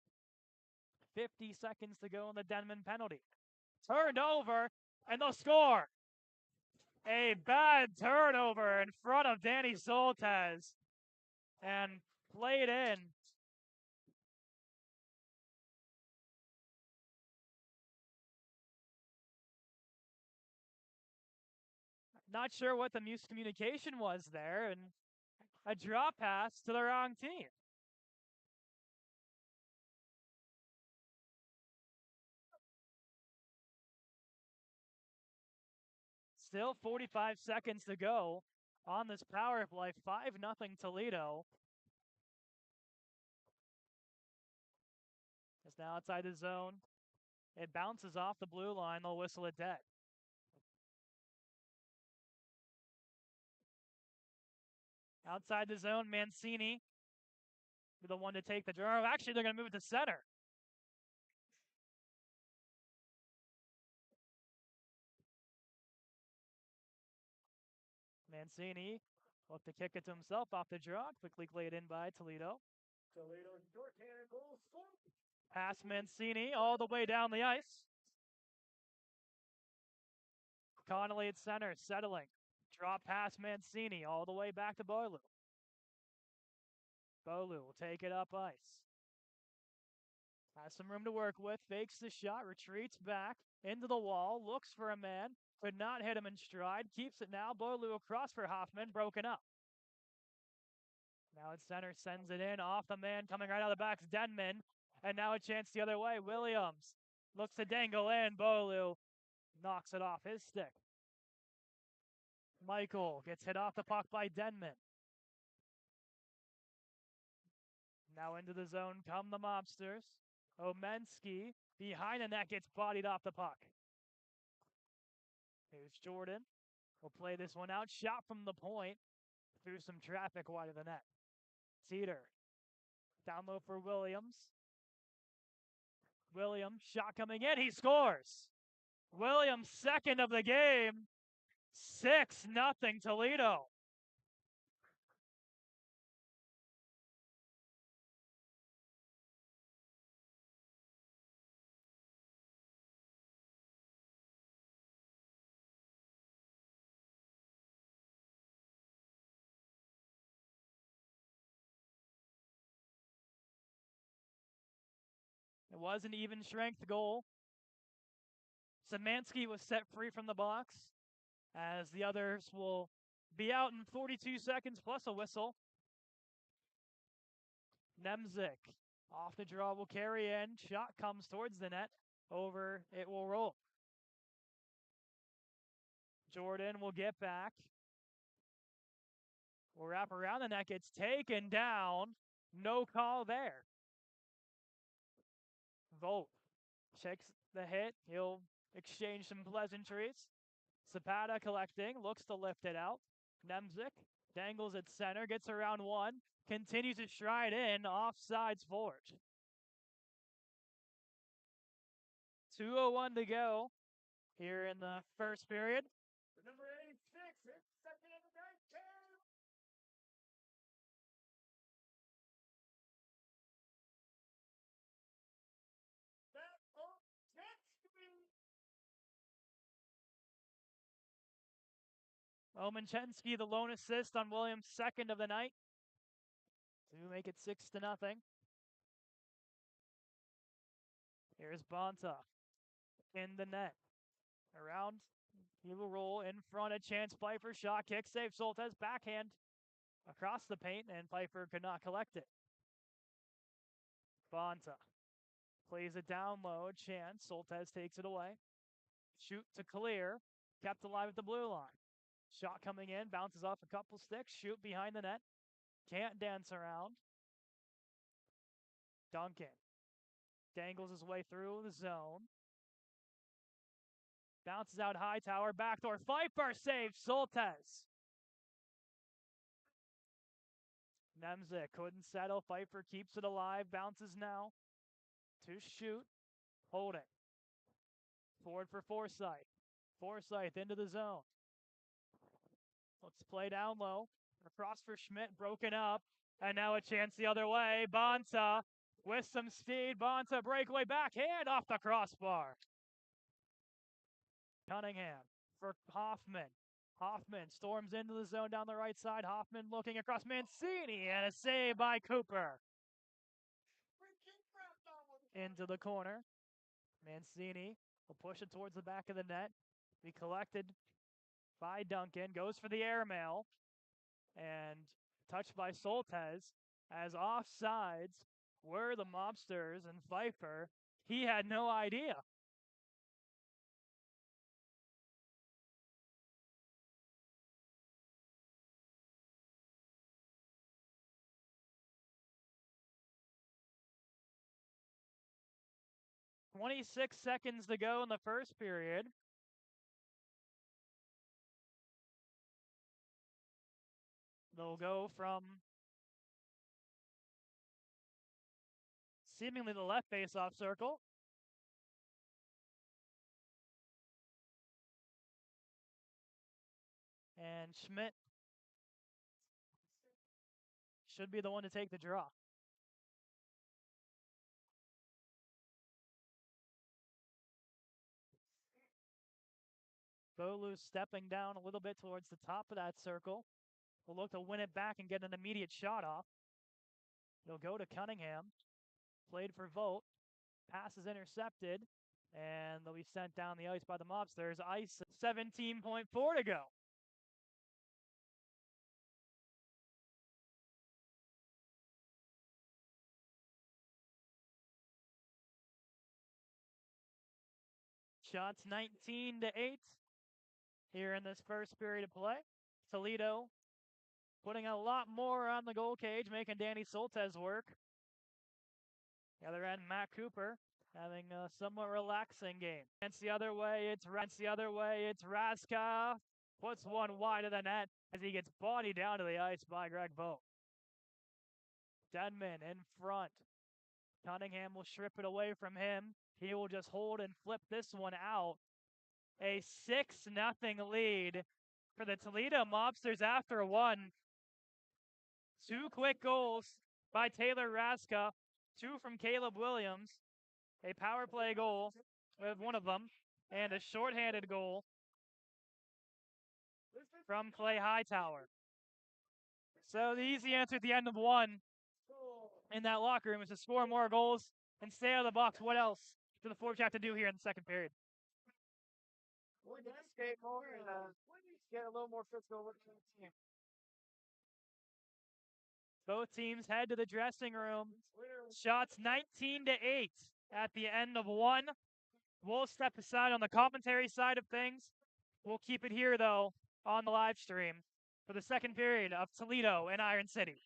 A: 50 seconds to go on the Denman penalty. Turned over, and they'll score. A bad turnover in front of Danny Soltes. And played in. Not sure what the miscommunication was there, and a drop pass to the wrong team. Still 45 seconds to go on this power play. 5-0 Toledo. It's now outside the zone. It bounces off the blue line. They'll whistle it dead. Outside the zone, Mancini the one to take the draw. Actually, they're going to move it to center. Mancini looked to kick it to himself off the draw. Quickly played in by Toledo.
B: Toledo shorthanded goal scored.
A: Pass Mancini all the way down the ice. Connolly at center, settling. Drop pass Mancini all the way back to Bolu. Bolu will take it up ice. Has some room to work with, fakes the shot, retreats back into the wall, looks for a man, could not hit him in stride, keeps it now. Bolu across for Hoffman, broken up. Now at center, sends it in, off the man, coming right out of the back, Denman. And now a chance the other way, Williams looks to dangle in, Bolu knocks it off his stick. Michael gets hit off the puck by Denman. Now into the zone come the Mobsters. Omensky behind the net gets bodied off the puck. Here's Jordan. We'll play this one out. Shot from the point through some traffic wide of the net. Teeter. Down low for Williams. Williams, shot coming in. He scores. Williams, second of the game. 6-0 Toledo. It was an even strength goal. Szymanski was set free from the box, as the others will be out in 42 seconds plus a whistle. Nemzik off the draw will carry in. Shot comes towards the net. Over, it will roll. Jordan will get back. Will wrap around the net, gets taken down. No call there. Vogt checks the hit. He'll exchange some pleasantries. Zapata collecting, looks to lift it out. Nemzik dangles at center, gets around one, continues to stride in, offsides forward. 2:01 to go here in the first period.
B: Number 86, it's second of the night,
A: Omenchensky, the lone assist on Williams' second of the night to make it 6-0. Here's Bonta in the net. Around, he will roll in front, a chance, Pfeiffer, shot, kick, save, Soltes, backhand across the paint, and Pfeiffer could not collect it. Bonta plays it down low, chance, Soltes takes it away. Shoot to clear, kept alive at the blue line. Shot coming in, bounces off a couple sticks, shoot behind the net. Can't dance around. Duncan dangles his way through the zone. Bounces out Hightower, backdoor, Pfeiffer saves Soltes. Nemzik couldn't settle, Pfeiffer keeps it alive, bounces now to shoot, holding. Forward for Forsyth. Forsyth into the zone. Let's play down low. Across for Schmidt, broken up. And now a chance the other way. Bonta with some speed. Bonta breakaway backhand off the crossbar. Cunningham for Hoffman. Hoffman storms into the zone down the right side. Hoffman looking across Mancini and a save by Cooper. Into the corner. Mancini will push it towards the back of the net. Be collected by Duncan. Goes for the airmail. And touched by Soltes, as offsides were the Mobsters and Pfeiffer. He had no idea. "26 seconds to go in the first period. They'll go from seemingly the left face-off circle. And Schmidt should be the one to take the draw. Bolu stepping down a little bit towards the top of that circle. Will look to win it back and get an immediate shot off. It'll go to Cunningham. Played for Vogt. Pass is intercepted. And they'll be sent down the ice by the Mobsters. Ice 17.4 to go. Shots 19-8 here in this first period of play. Toledo putting a lot more on the goal cage, making Danny Soltes work. The other end, Matt Cooper having a somewhat relaxing game. It's the other way, it's Raska. Puts one wide of the net as he gets bodied down to the ice by Greg Vogt. Denman in front. Cunningham will strip it away from him. He will just hold and flip this one out. A 6-0 lead for the Toledo Mobsters after one. Two quick goals by Taylor Raska, two from Caleb Williams, a power play goal with one of them, and a shorthanded goal from Clay Hightower. So the easy answer at the end of one in that locker room is to score more goals and stay out of the box. What else do the Forbes have to do here in the second period?
B: We're going to skate more and get a little more physical with the team.
A: Both teams head to the dressing room. Shots 19-8 at the end of one. We'll step aside on the commentary side of things. We'll keep it here, though, on the live stream for the second period of Toledo and Iron City.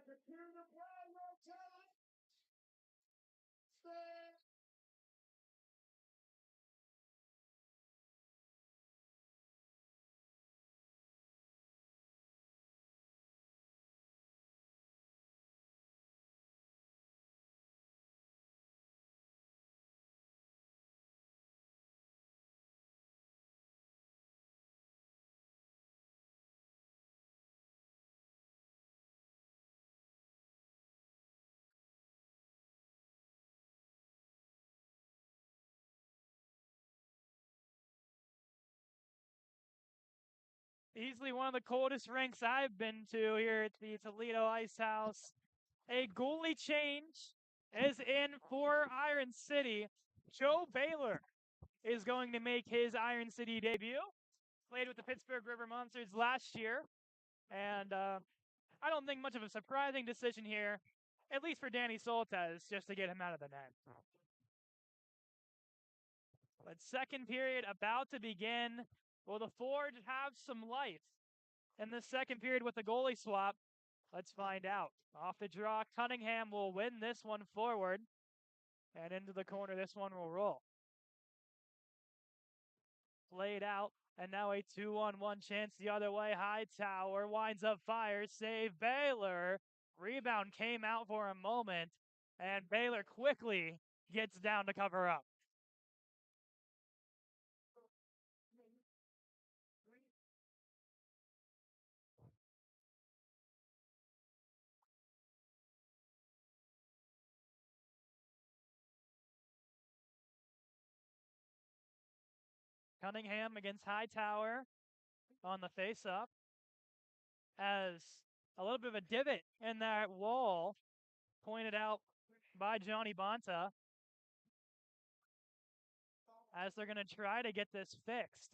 B: secure the Bravo talent. Stand.
A: Easily one of the coldest rinks I've been to here at the Toledo Ice House. A goalie change is in for Iron City. Joe Baylor is going to make his Iron City debut. Played with the Pittsburgh River Monsters last year, and I don't think much of a surprising decision here, at least for Danny Soltes, just to get him out of the net. But second period about to begin. Will the Forge have some life in the second period with the goalie swap? Let's find out. Off the draw, Cunningham will win this one forward. And into the corner, this one will roll. Played out, and now a 2-on-1 chance the other way. Hightower winds up fire, save Baylor. Rebound came out for a moment, and Baylor quickly gets down to cover up. Cunningham against Hightower on the face-up. As a little bit of a divot in that wall pointed out by Johnny Bonta as they're going to try to get this fixed.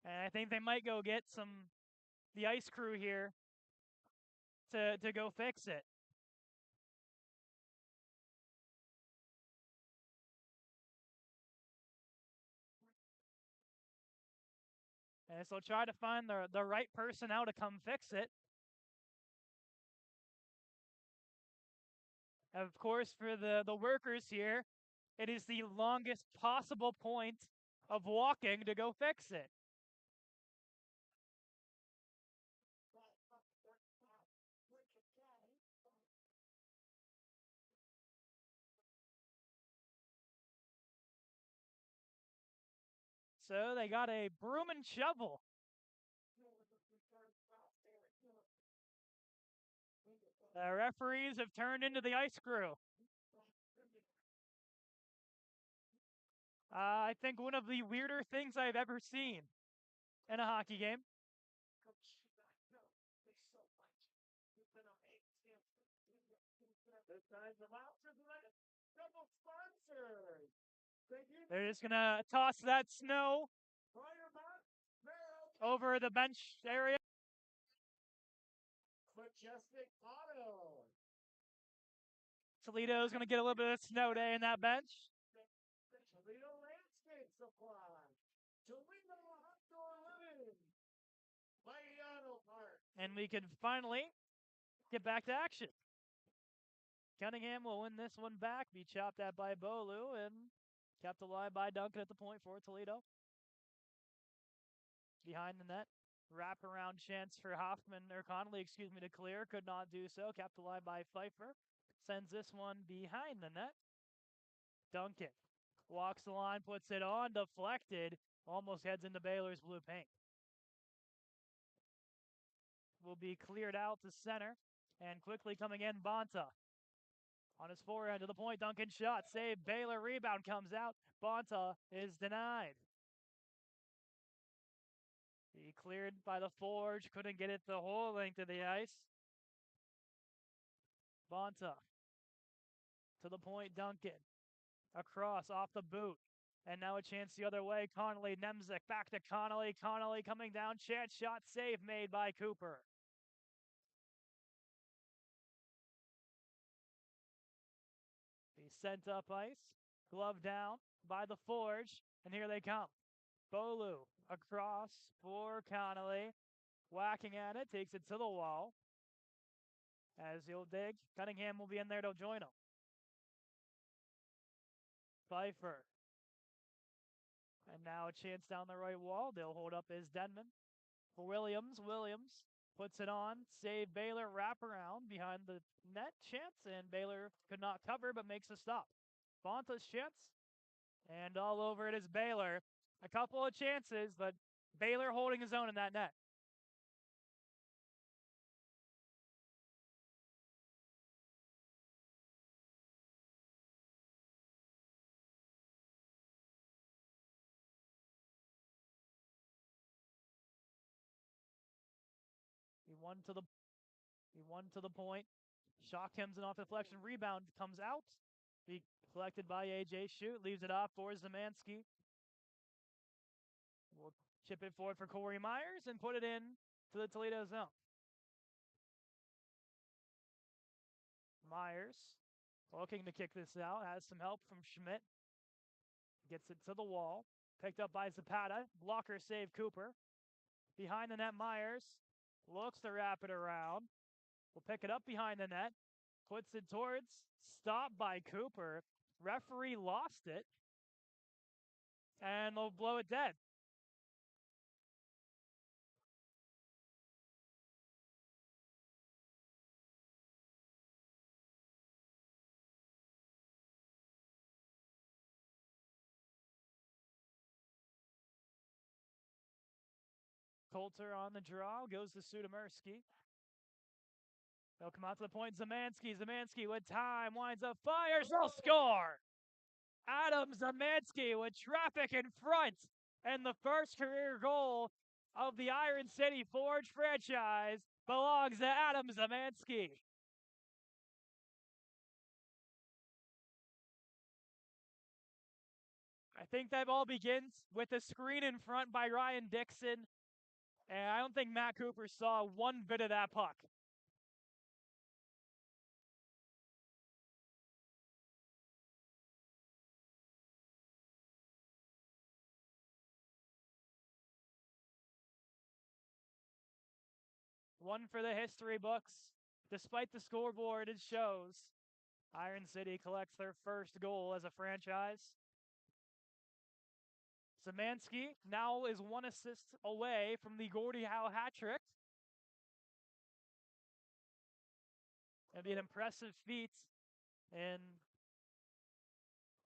A: And I think they might go get the ice crew here to go fix it. And so try to find the right person now to come fix it. Of course, for the workers here, it is the longest possible point of walking to go fix it. So they got a broom and shovel. The referees have turned into the ice crew. I think one of the weirder things I've ever seen in a hockey game.
B: This time the Mobsters let double sponsors.
A: They're just going to toss that snow over the bench area.
B: Majestic Auto.
A: Toledo's going to get a little bit of snow day in that bench.
B: Toledo Landscape Supply. Toledo Outdoor Living. Mighty Auto Parts.
A: And we can finally get back to action. Cunningham will win this one back, be chopped at by Bolu, and kept alive by Duncan at the point for Toledo. Behind the net, wraparound chance for Connolly, to clear, could not do so. Kept alive by Pfeiffer. Sends this one behind the net. Duncan walks the line, puts it on, deflected, almost heads into Baylor's blue paint. Will be cleared out to center, and quickly coming in, Bonta. On his forehand to the point, Duncan shot, save, Baylor, rebound comes out. Bonta is denied. He cleared by the Forge, couldn't get it the whole length of the ice. Bonta to the point, Duncan. Across, off the boot. And now a chance the other way. Connolly, Nemzik, back to Connolly. Connolly coming down, chance shot, save made by Cooper. He sent up ice, glove down by the Forge, and here they come. Bolu across for Connolly. Whacking at it, takes it to the wall. As he'll dig, Cunningham will be in there to join him. Pfeiffer. And now a chance down the right wall. They'll hold up is Denman. For Williams, Williams puts it on. Save Baylor, wrap around behind the net chance, and Baylor could not cover but makes a stop. Fonta's chance, and all over it is Baylor. A couple of chances, but Baylor holding his own in that net. He won to the point. Shot comes in off deflection. Rebound comes out. Be collected by AJ Shoot. Leaves it off for Zemansky. We'll chip it forward for Corey Myers and put it in to the Toledo zone. Myers looking to kick this out. Has some help from Schmidt. Gets it to the wall. Picked up by Zapata. Blocker save Cooper. Behind the net, Myers looks to wrap it around. Will pick it up behind the net. Puts it towards. Stopped by Cooper. Referee lost it. And they'll blow it dead. Coulter on the draw. Goes to Sudomersky. They'll come out to the point. Zemansky with time. Winds up. Fires. They'll score. Adam Zemansky with traffic in front. And the first career goal of the Iron City Forge franchise belongs to Adam Zemansky. I think that all begins with a screen in front by Ryan Dixon. And I don't think Matt Cooper saw one bit of that puck. One for the history books. Despite the scoreboard, it shows Iron City collects their first goal as a franchise. Zemansky now is one assist away from the Gordie Howe hat trick. It'll be an impressive feat in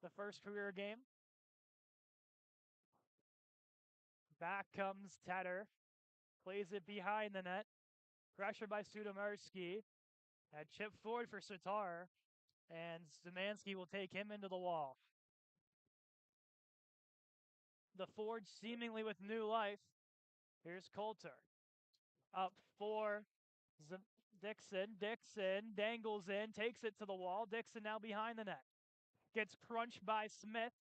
A: the first career game. Back comes Tedder. Plays it behind the net. Pressure by Sudomersky. A chip forward for Sitar. And Zemansky will take him into the wall. The Forge seemingly with new life. Here's Coulter. Up for Dixon. Dixon dangles in, takes it to the wall. Dixon now behind the net. Gets crunched by Smith.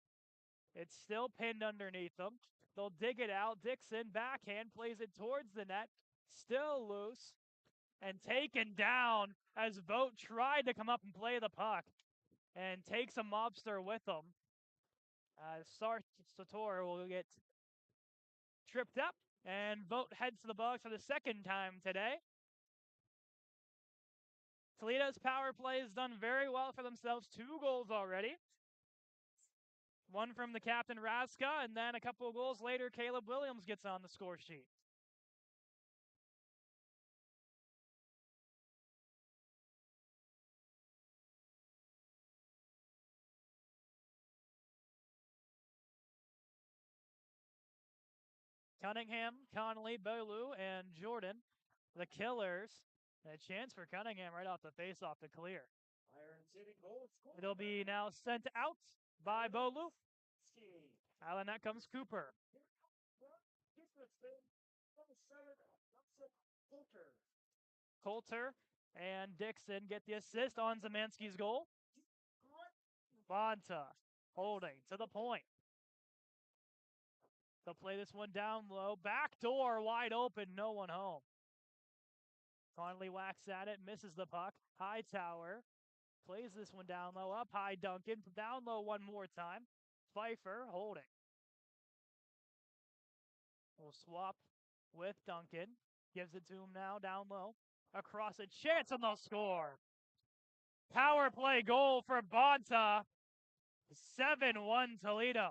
A: It's still pinned underneath them. They'll dig it out. Dixon backhand plays it towards the net. Still loose. And taken down as Vogt tried to come up and play the puck. And takes a mobster with him. Sartor will get tripped up. And Vogt heads to the box for the second time today. Toledo's power play has done very well for themselves. 2 goals already. One from the captain, Raska, and then a couple of goals later, Caleb Williams gets on the score sheet. Cunningham, Connolly, Bolu, and Jordan, the killers. A chance for Cunningham right off the face-off to clear. It'll be now sent out by Bolu. Out of that comes Cooper. Coulter and Dixon get the assist on Zemansky's goal. Bonta holding to the point. They'll play this one down low. Back door wide open. No one home. Connolly whacks at it. Misses the puck. Hightower plays this one down low. Up high Duncan. Down low one more time. Pfeiffer holding. We'll swap with Duncan. Gives it to him now, down low. Across a chance, and they'll score. Power play goal for Bonta. 7-1 Toledo.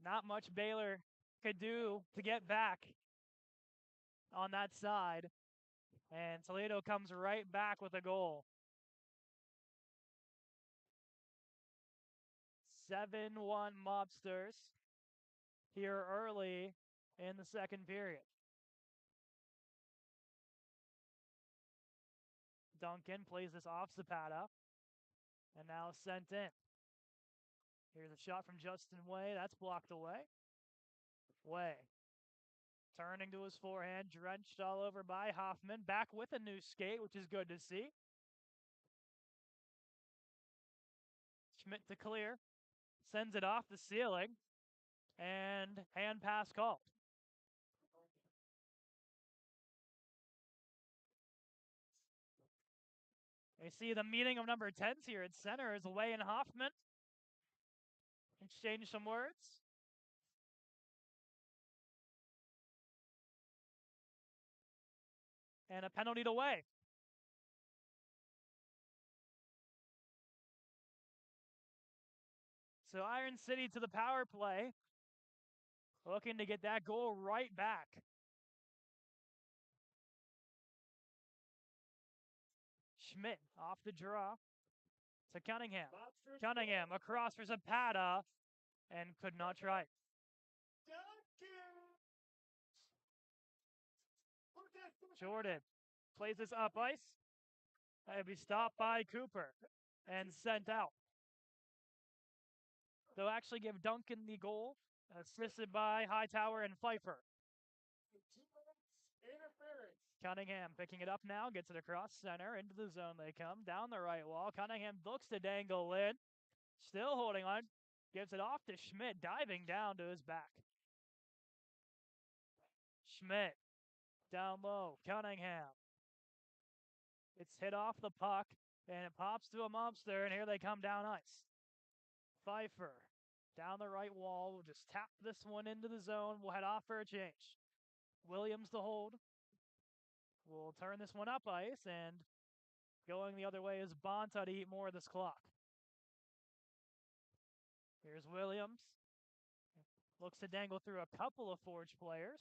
A: Not much Baylor could do to get back on that side. And Toledo comes right back with a goal. 7-1 Mobsters here early in the second period. Duncan plays this off Zapata. And now sent in. Here's a shot from Justin Way. That's blocked away. Way. Turning to his forehand, drenched all over by Hoffman. Back with a new skate, which is good to see. Schmidt to clear. Sends it off the ceiling. And hand pass called. You see the meeting of number 10s here at center is Way and Hoffman. Exchange some words. And a penalty to Way. So Iron City to the power play. Looking to get that goal right back. Schmidt off the draw to Cunningham. Cunningham across for Zapata and could not try. Jordan plays this up ice. It'll be stopped by Cooper and sent out. They'll actually give Duncan the goal, assisted by Hightower and Pfeiffer. Cunningham picking it up now, gets it across center, into the zone they come, down the right wall. Cunningham looks to dangle in, still holding on, gives it off to Schmidt, diving down to his back. Schmidt, down low, Cunningham. It's hit off the puck, and it pops to a Mobster, and here they come down ice. Pfeiffer, down the right wall, will just tap this one into the zone. We'll head off for a change. Williams to hold. We'll turn this one up ice, and going the other way is Bonta to eat more of this clock. Here's Williams. Looks to dangle through a couple of Forge players.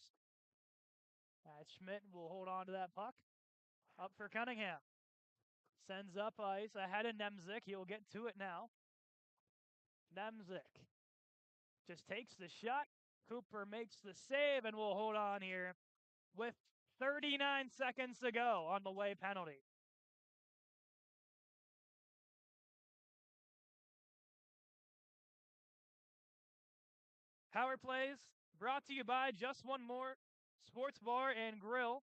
A: Schmidt will hold on to that puck. Up for Cunningham. Sends up ice ahead of Nemzik. He will get to it now. Nemzik just takes the shot. Cooper makes the save, and we'll hold on here with 39 seconds to go on the Way penalty. Power plays brought to you by Just One More Sports Bar and Grill.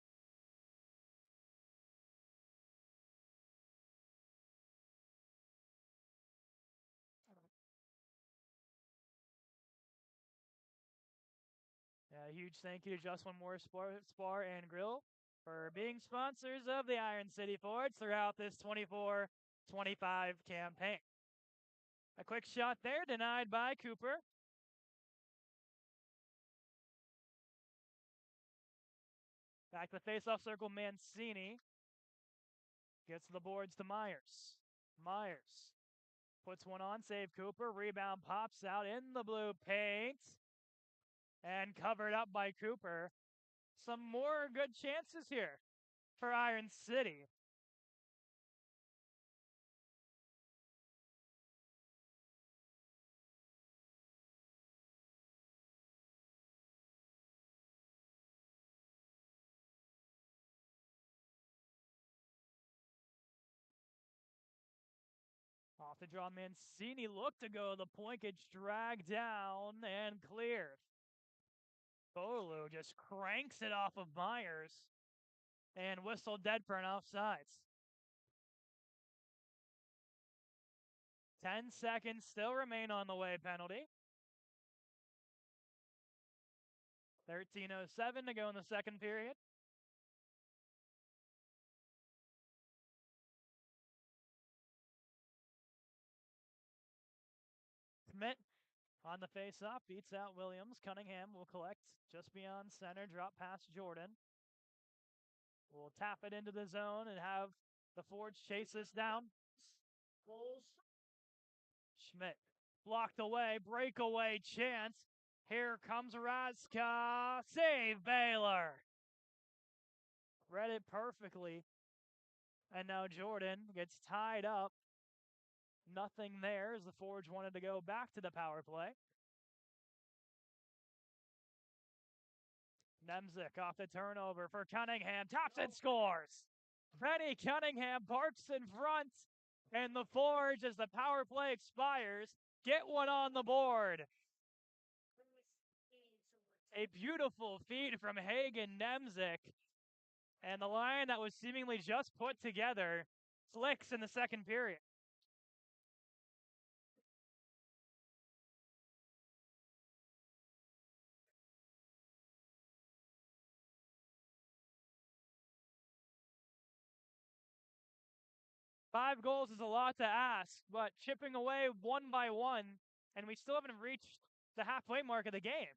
A: A huge thank you to Just One More Sports Bar and Grill for being sponsors of the Iron City Forge throughout this 24-25 campaign. A quick shot there, denied by Cooper. Back to the faceoff circle, Mancini gets the boards to Myers. Myers puts one on, save Cooper. Rebound pops out in the blue paint and covered up by Cooper. Some more good chances here for Iron City. Off the draw, Mancini looked to go. The point gets dragged down and cleared. Bolu just cranks it off of Myers and whistled dead for an offsides. 10 seconds still remain on the Way penalty. 13:07 to go in the second period. Schmidt on the face-off, beats out Williams. Cunningham will collect just beyond center, drop past Jordan. We'll tap it into the zone and have the Forge chase this down. Schmidt blocked away, breakaway chance. Here comes Raska. Save Baylor. Read it perfectly. And now Jordan gets tied up. Nothing there as the Forge wanted to go back to the power play. Nemzik off the turnover for Cunningham. Taps and scores. Freddie Cunningham parks in front. And the Forge, as the power play expires, get one on the board. A beautiful feed from Hagen Nemzik. And the line that was seemingly just put together clicks in the second period. Five goals is a lot to ask, but chipping away one by one, and we still haven't reached the halfway mark of the game.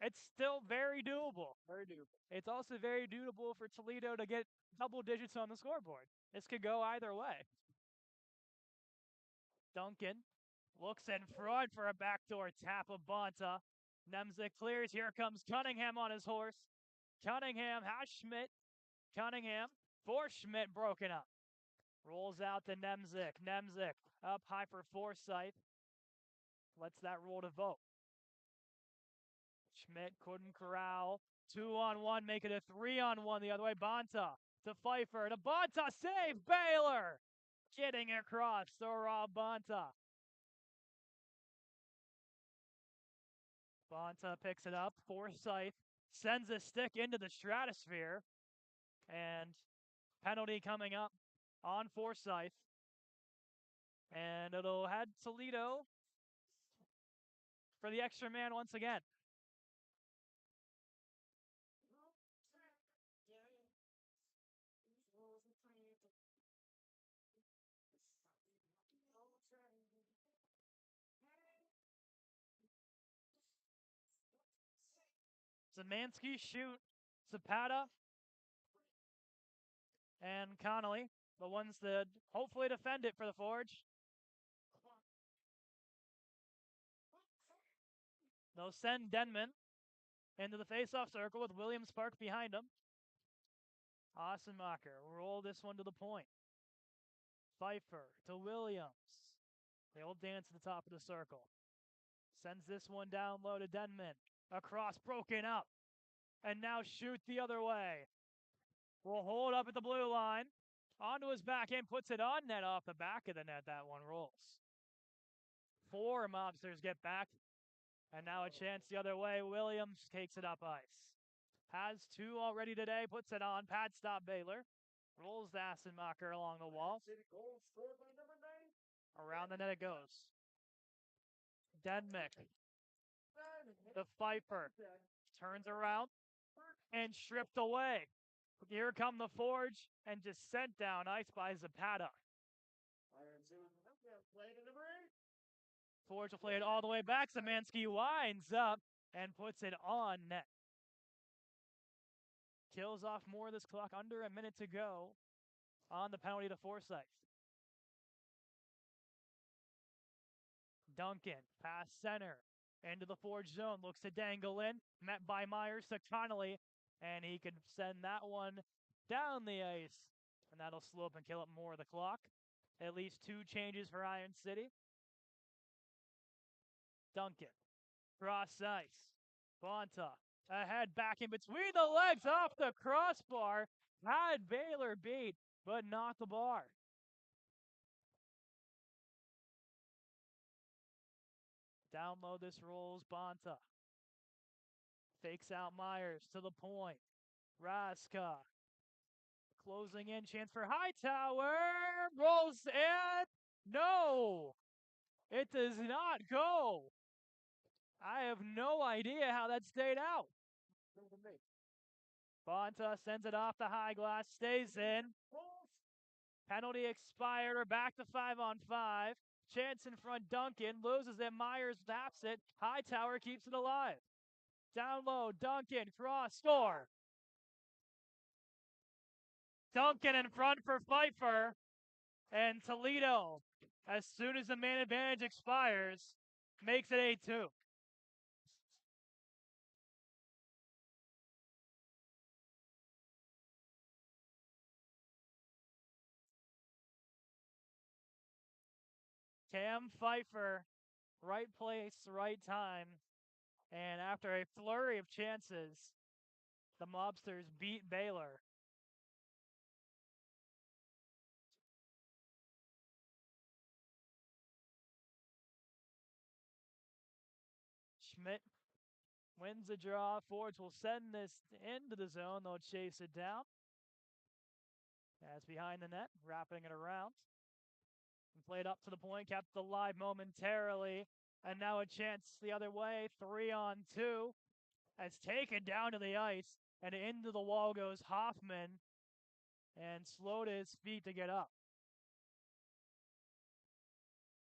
A: It's still very doable.
B: Very doable.
A: It's also very doable for Toledo to get double digits on the scoreboard. This could go either way. Duncan looks in front for a backdoor tap of Bonta. Nemzik clears. Here comes Cunningham on his horse. Cunningham has Schmidt. Cunningham for Schmidt, broken up. Rolls out to Nemzik. Nemzik up high for Forsyth. Lets that roll to vote. Schmidt couldn't corral. 2-on-1, make it a 3-on-1 the other way. Bonta to Pfeiffer. To Bonta, save Baylor! Getting across to Rob Bonta. Bonta picks it up. Forsyth sends a stick into the stratosphere. And penalty coming up on Forsyth. And it'll head Toledo for the extra man once again. Zemansky shoot. Zapata and Connolly, the ones that hopefully defend it for the Forge. They'll send Denman into the face-off circle with Williams Park behind him. Ossenmacher will roll this one to the point. Pfeiffer to Williams. They'll dance at the top of the circle. Sends this one down low to Denman. Across, broken up. And now shoot the other way. Will hold up at the blue line. Onto his backhand, puts it on net off the back of the net. That one rolls. 4 Mobsters get back. And now a chance the other way. Williams takes it up ice. Has 2 already today. Puts it on. Pad stop Baylor. Rolls the Assenmacher along the wall. Around the net it goes. Denmick. The Pfeiffer. Turns around. And stripped away. Here come the Forge. And just sent down ice by Zapata. Forge will play it all the way back. Zemansky winds up and puts it on net. Kills off more of this clock. Under a minute to go on the penalty to Forsyth. Duncan, pass center, into the Forge zone, looks to dangle in, met by Myers to Connolly, and he could send that one down the ice, and that'll slow up and kill up more of the clock. At least 2 changes for Iron City. Duncan, cross ice, Bonta, ahead, back in between the legs, off the crossbar, had Baylor beat, but not the bar. Down low this rolls Bonta. Fakes out Myers to the point. Raska. Closing in, chance for Hightower. Rolls in. No! It does not go. I have no idea how that stayed out. Bonta sends it off the high glass, stays in. Penalty expired. We're back to 5-on-5. chance in front. Duncan loses it. Myers taps it. Hightower keeps it alive. Down low, Duncan, cross, score. Duncan in front for Pfeiffer. And Toledo, as soon as the man advantage expires, makes it 8-2. Cam Pfeiffer, right place, right time. And after a flurry of chances, the Mobsters beat Baylor. Schmidt wins the draw. Forge will send this into the zone. They'll chase it down. As behind the net, wrapping it around. And played up to the point, kept alive momentarily. And now a chance the other way. 3-on-2. Has taken down to the ice. And into the wall goes Hoffman. And slowed his feet to get up.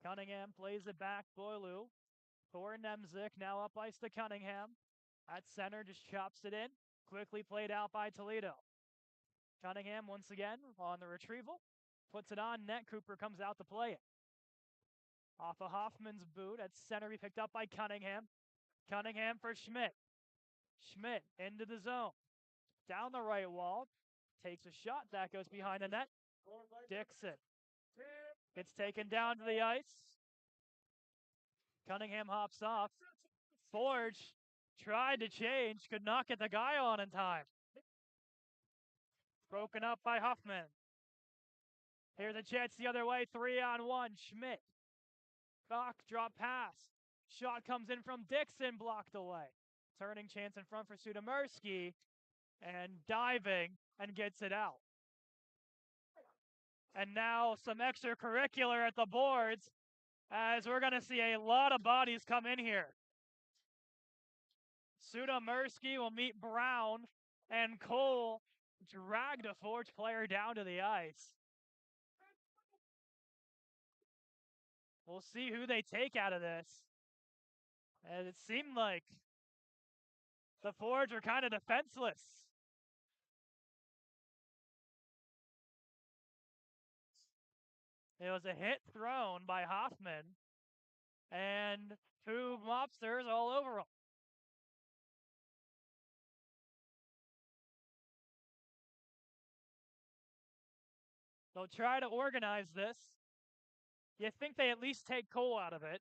A: Cunningham plays it back. Boileau for Nemzik. Now up ice to Cunningham. At center, just chops it in. Quickly played out by Toledo. Cunningham once again on the retrieval. Puts it on net. Cooper comes out to play it. Off of Hoffman's boot. At center, be picked up by Cunningham. Cunningham for Schmidt. Schmidt into the zone. Down the right wall. Takes a shot. That goes behind the net. Dixon. It's taken down to the ice. Cunningham hops off. Forge tried to change. Could not get the guy on in time. Broken up by Hoffman. Here's a chance the other way. 3-on-1. Schmidt. Bach drop pass. Shot comes in from Dixon. Blocked away. Turning chance in front for Sudomersky. And diving and gets it out. And now some extracurricular at the boards, as we're going to see a lot of bodies come in here. Sudomersky will meet Brown, and Cole dragged a Forge player down to the ice. We'll see who they take out of this. And it seemed like the Forge were kind of defenseless. It was a hit thrown by Hoffman, and two Mobsters all over him. They'll try to organize this. You think they at least take Cole out of it.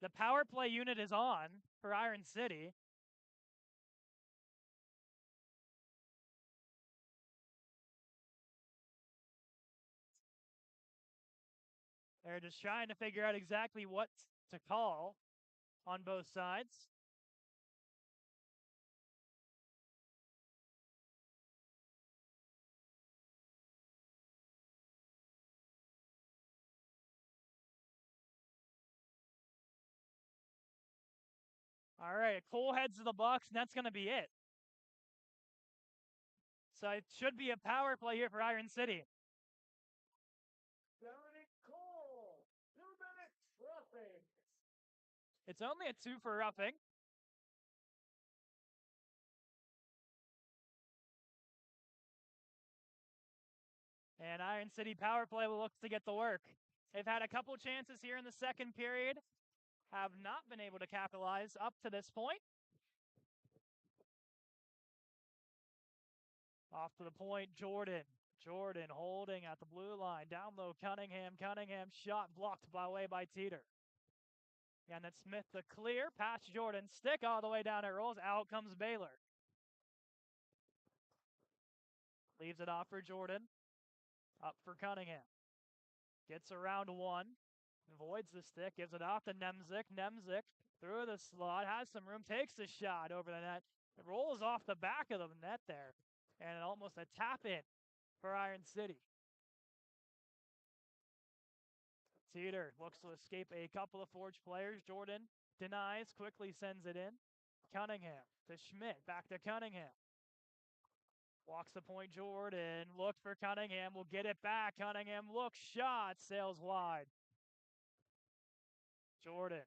A: The power play unit is on for Iron City. They're just trying to figure out exactly what to call on both sides. All right, Cole heads to the Bucks, and that's going to be it. So it should be a power play here for Iron City.
B: Dominic Cole, 2-minute roughing.
A: It's only a 2 for roughing. And Iron City power play will look to get the work. They've had a couple chances here in the second period. Have not been able to capitalize up to this point. Off to the point, Jordan. Jordan holding at the blue line. Down low, Cunningham. Cunningham shot blocked away by Teeter. And then Smith the clear. Past Jordan. Stick all the way down. It rolls. Out comes Baylor. Leaves it off for Jordan. Up for Cunningham. Gets around one. Avoids the stick. Gives it off to Nemzik. Nemzik through the slot. Has some room. Takes the shot over the net. It rolls off the back of the net there. And almost a tap in for Iron City. Teeter looks to escape a couple of Forge players. Jordan Denies, quickly sends it in. Cunningham to Schmidt, back to Cunningham. Walks the point, Jordan. Look for Cunningham. Will get it back. Cunningham looks, shot, sails wide. Jordan,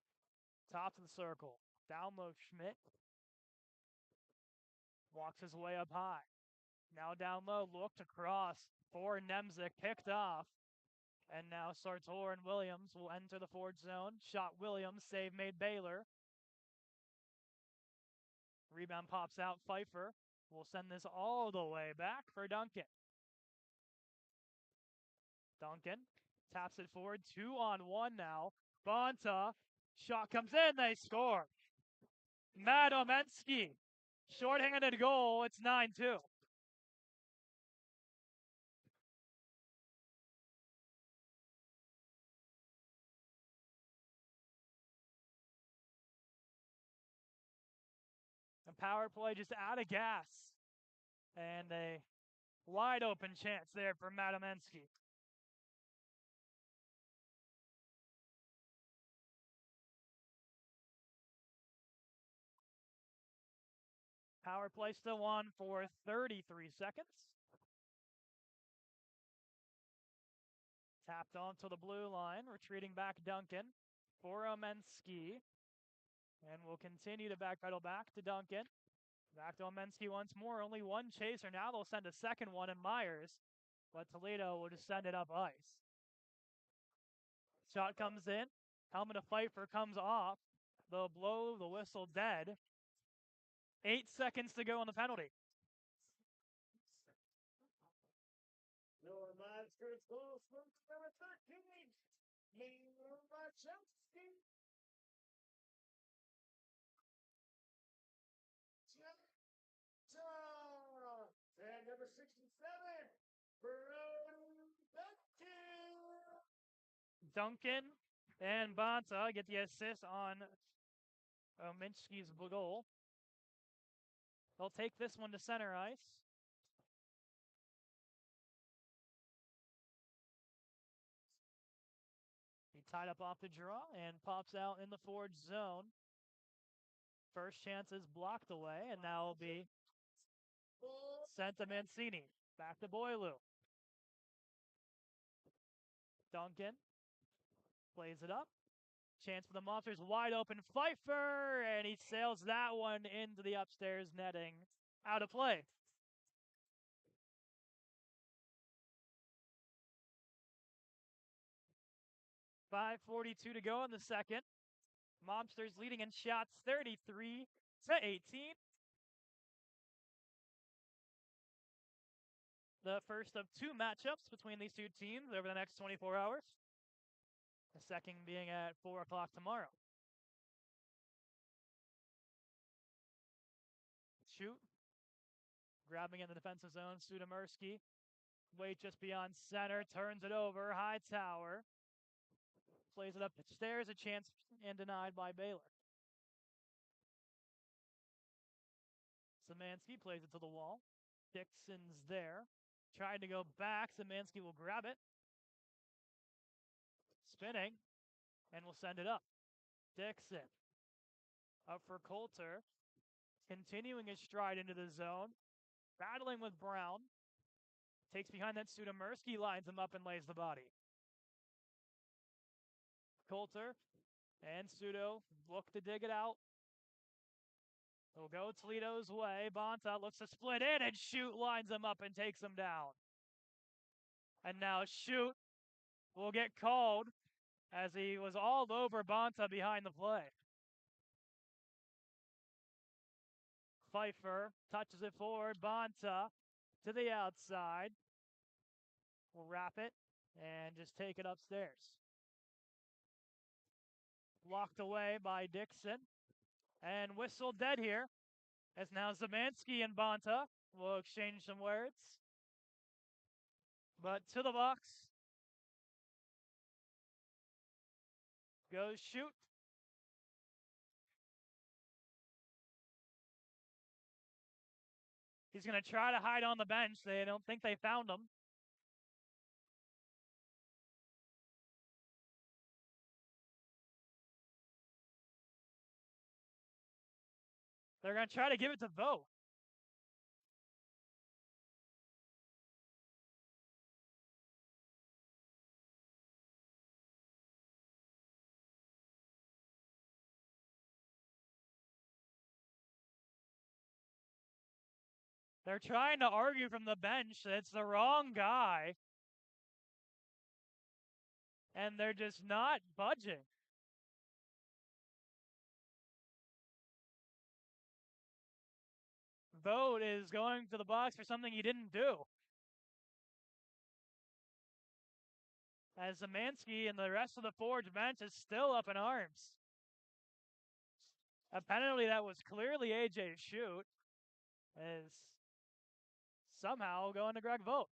A: top of the circle. Down low, Schmidt. Walks his way up high. Now down low, looked across for Nemzik, picked off. And now Sartor and Williams will enter the forward zone. Shot Williams, save made Baylor. Rebound pops out, Pfeiffer will send this all the way back for Duncan. Duncan taps it forward, 2-on-1 now. Bonta, shot comes in, they score. Matt Omensky, shorthanded goal, it's 9-2. A power play just out of gas. And a wide open chance there for Matt Omensky. Power play still on for 33 seconds. Tapped onto the blue line, retreating back Duncan for Omensky. And will continue to backpedal back to Duncan. Back to Omensky once more. Only one chaser. Now they'll send a second one in Myers. But Toledo will just send it up ice. Shot comes in. Helmet of Pfeiffer comes off. They'll blow the whistle dead. 8 seconds to go on the penalty.
B: Your Mobsters goal from number 13, Machowski. And number 67,
A: Duncan and Bonta get the assist on Minsky's goal. They'll take this one to center ice. He tied up off the draw and pops out in the forward zone. First chance is blocked away, and now will be sent to Mancini. Back to Boileau. Duncan plays it up. Chance for the Mobsters, wide open Pfeiffer, and he sails that one into the upstairs netting. Out of play. .5:42 to go in the second. Mobsters leading in shots 33-18. The first of 2 matchups between these two teams over the next 24 hours. The second being at 4 o'clock tomorrow. Shoot. Grabbing in the defensive zone, Sudomersky. Wait just beyond center, turns it over, high tower. Plays it up the stairs, a chance and denied by Baylor. Szymanski plays it to the wall. Dixon's there. Trying to go back, Szymanski will grab it. Spinning, and will send it up. Dixon. Up for Coulter. Continuing his stride into the zone. Battling with Brown. Takes behind that Sudomersky, lines him up and lays the body. Coulter and Sudo look to dig it out. He'll go Toledo's way. Bonta looks to split in and Shoot lines him up and takes him down. And now Shoot will get called as he was all over Bonta behind the play. Pfeiffer touches it forward. Bonta to the outside. Will wrap it and just take it upstairs. Blocked away by Dixon. And whistle dead here. As now Szymanski and Bonta will exchange some words. But to the box goes Shoot. He's going to try to hide on the bench. They don't think they found him. They're going to try to give it to Vogt. They're trying to argue from the bench that it's the wrong guy. And they're just not budging. Vogt is going to the box for something he didn't do. As Zemansky and the rest of the Forge bench is still up in arms. A penalty that was clearly AJ's shoot is somehow going to Greg Vogt.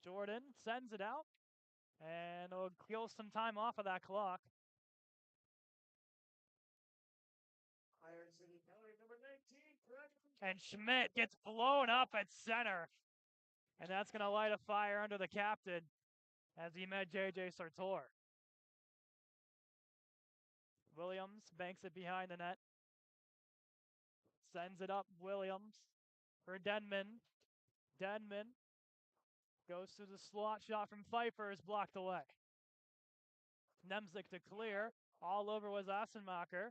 A: Jordan sends it out, and it'll kill some time off of that clock.
B: Iron City penalty number 19, correct?
A: And Schmidt gets blown up at center. And that's going to light a fire under the captain as he met JJ Sartor. Williams banks it behind the net. Sends it up, Williams for Denman. Denman goes to the slot shot from Pfeiffer, is blocked away. Nemzik to clear. All over was Assenmacher.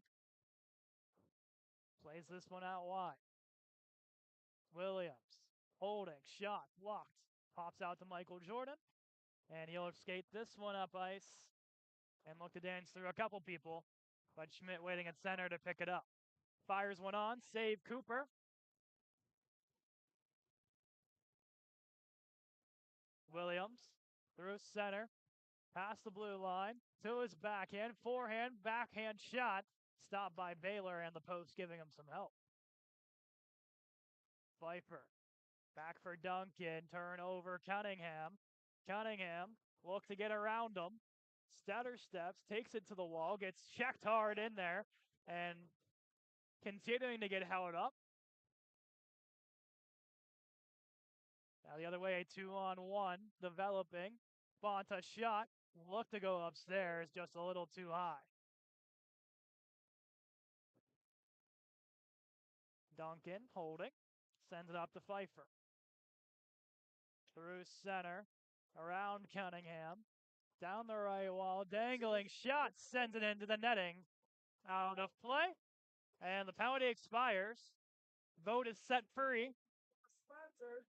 A: Plays this one out wide. Williams holding, shot, blocked. Pops out to Michael Jordan. And he'll skate this one up ice and look to dance through a couple people. But Schmidt waiting at center to pick it up. Fires one on, save Cooper. Williams through center, past the blue line, to his backhand, forehand, backhand shot, stopped by Baylor and the post giving him some help. Pfeiffer, back for Duncan, turn over Cunningham. Cunningham, look to get around him. Stutter steps, takes it to the wall, gets checked hard in there, and continuing to get held up. Now the other way, a 2-on-1 developing. Bonta shot, look to go upstairs, just a little too high. Duncan holding, sends it up to Pfeiffer. Through center, around Cunningham, down the right wall, dangling shot, sends it into the netting. Out of play, and the penalty expires. Vogt is set free.
B: Sponsor,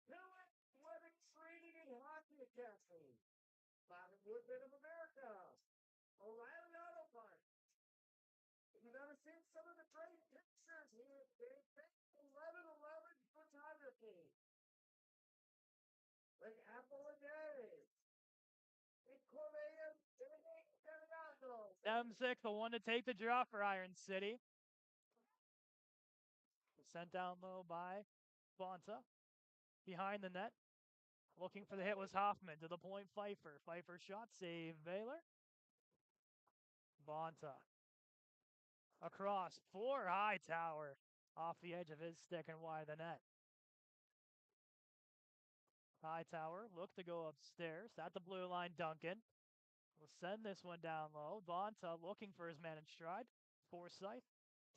B: Pilot Wedding Training and Hockey Academy. Bobby Woodman of America. O'Reilly Auto Parts. If you've ever seen some of the great pictures here at Big 1111 Photography. Like Apple a Day. In Korea,
A: Nemzik, the one to take the draw for Iron City. Sent down low by Bonta. Behind the net. Looking for the hit was Hoffman. To the point, Pfeiffer. Pfeiffer shot, save Baylor. Bonta. Across for Hightower. Off the edge of his stick and wide the net. Hightower look to go upstairs. At the blue line, Duncan will send this one down low. Bonta looking for his man in stride. Forsyth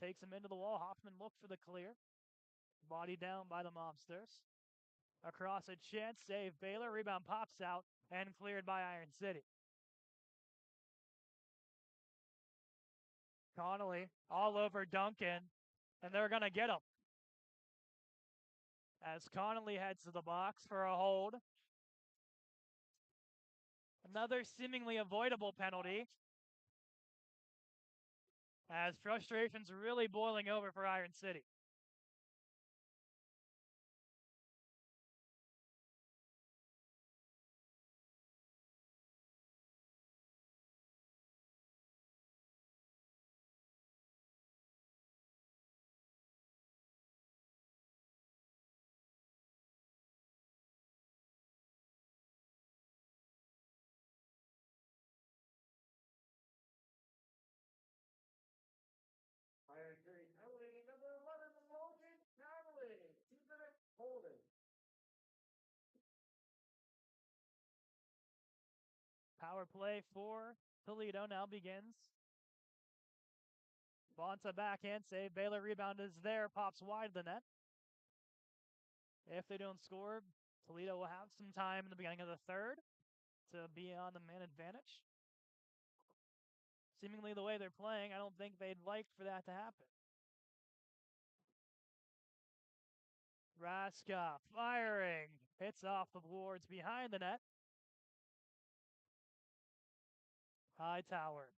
A: takes him into the wall. Hoffman looked for the clear. Body down by the Mobsters. Across a chance, save Baylor. Rebound pops out and cleared by Iron City. Connolly all over Duncan, and they're going to get him. As Connolly heads to the box for a hold. Another seemingly avoidable penalty. As frustration's really boiling over for Iron City.
B: Iron City penalty number 11, Logan Connolly. 2-minute holding.
A: Power play for Toledo now begins. Bonta backhand save. Baylor rebound is there. Pops wide of the net. If they don't score, Toledo will have some time in the beginning of the third to be on the man advantage. Seemingly the way they're playing, I don't think they'd like for that to happen. Raska firing. Hits off the boards behind the net. Hightower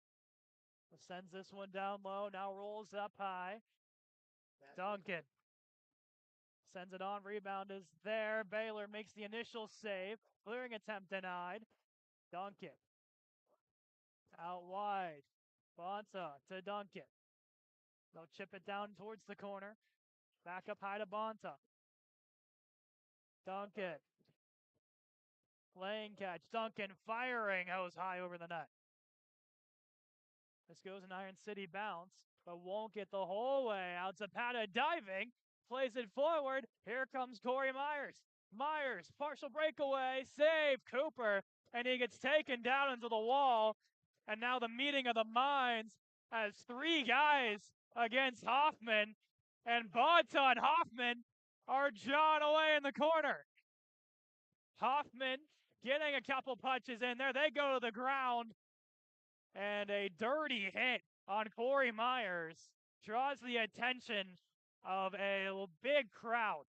A: sends this one down low. Now rolls up high. Duncan sends it on. Rebound is there. Baylor makes the initial save. Clearing attempt denied. Duncan out wide. Bonta to Duncan. They'll chip it down towards the corner. Back up high to Bonta. Duncan. Playing catch. Duncan firing. That was high over the net. This goes an Iron City bounce, but won't get the whole way out. Zapata diving. Plays it forward. Here comes Corey Myers. Myers, partial breakaway. Save. Cooper. And he gets taken down into the wall. And now the meeting of the minds as three guys against Hoffman. And Bonta and Hoffman are drawn away in the corner. Hoffman getting a couple punches in there. They go to the ground. And a dirty hit on Corey Myers draws the attention of a big crowd.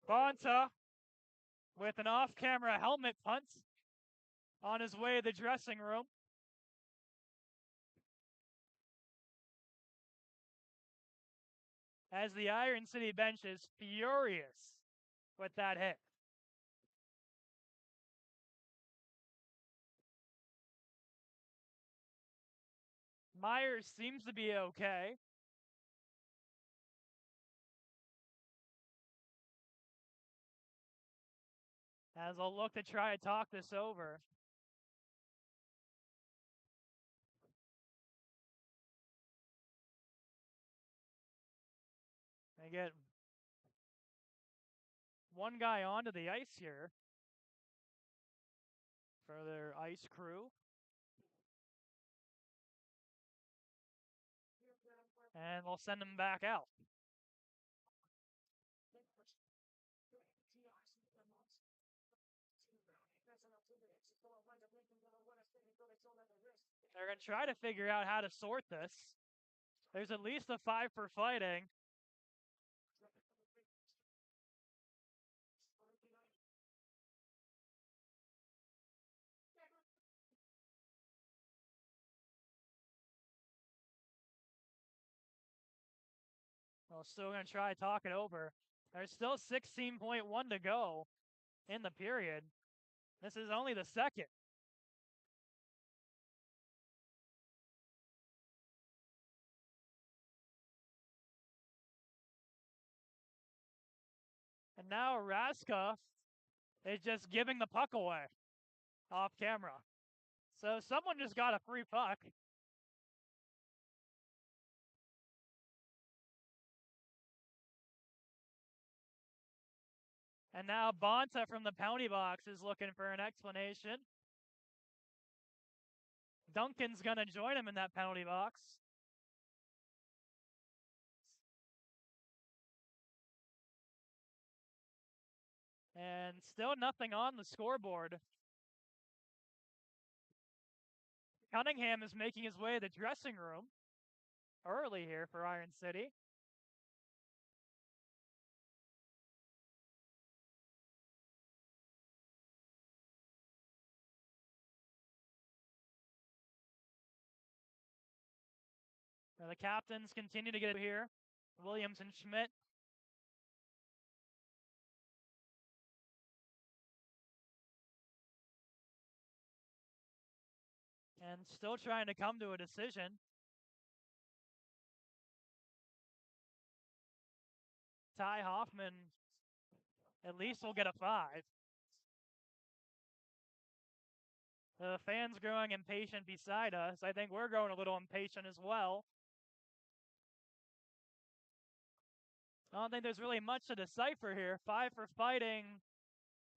A: Bonta with an off-camera helmet punt on his way to the dressing room. As the Iron City bench is furious with that hit. Myers seems to be okay. As I'll look to try to talk this over. They get one guy onto the ice here for their ice crew. And they'll send him back out. They're going to try to figure out how to sort this. There's at least a 5 for fighting. Well, still going to try to talk it over. There's still 16.1 to go in the period. This is only the second. And now Raska is just giving the puck away off camera. So someone just got a free puck. And now Bonta from the penalty box is looking for an explanation. Duncan's going to join him in that penalty box. And still nothing on the scoreboard. Cunningham is making his way to the dressing room early here for Iron City. Now the captains continue to get it here. Williams and Schmidt. And still trying to come to a decision. Ty Hoffman at least will get a 5. The fans growing impatient beside us. I think we're growing a little impatient as well. I don't think there's really much to decipher here. 5 for fighting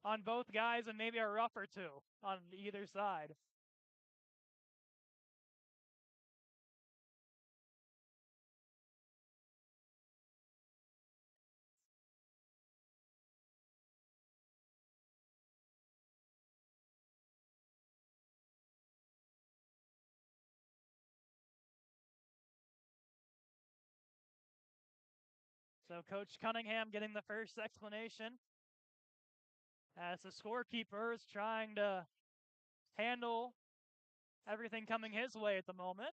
A: on both guys and maybe a rough or two on either side. So Coach Cunningham getting the first explanation as the scorekeeper is trying to handle everything coming his way at the moment.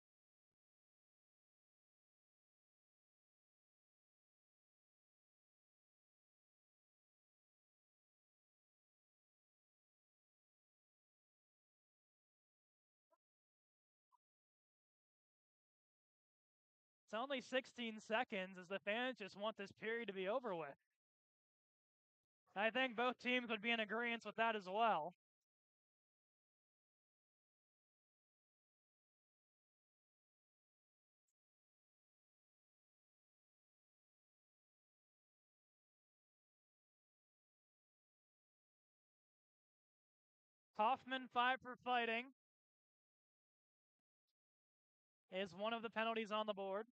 A: It's only 16 seconds as the fans just want this period to be over with. I think both teams would be in agreement with that as well. Hoffman 5 for fighting is one of the penalties on the board.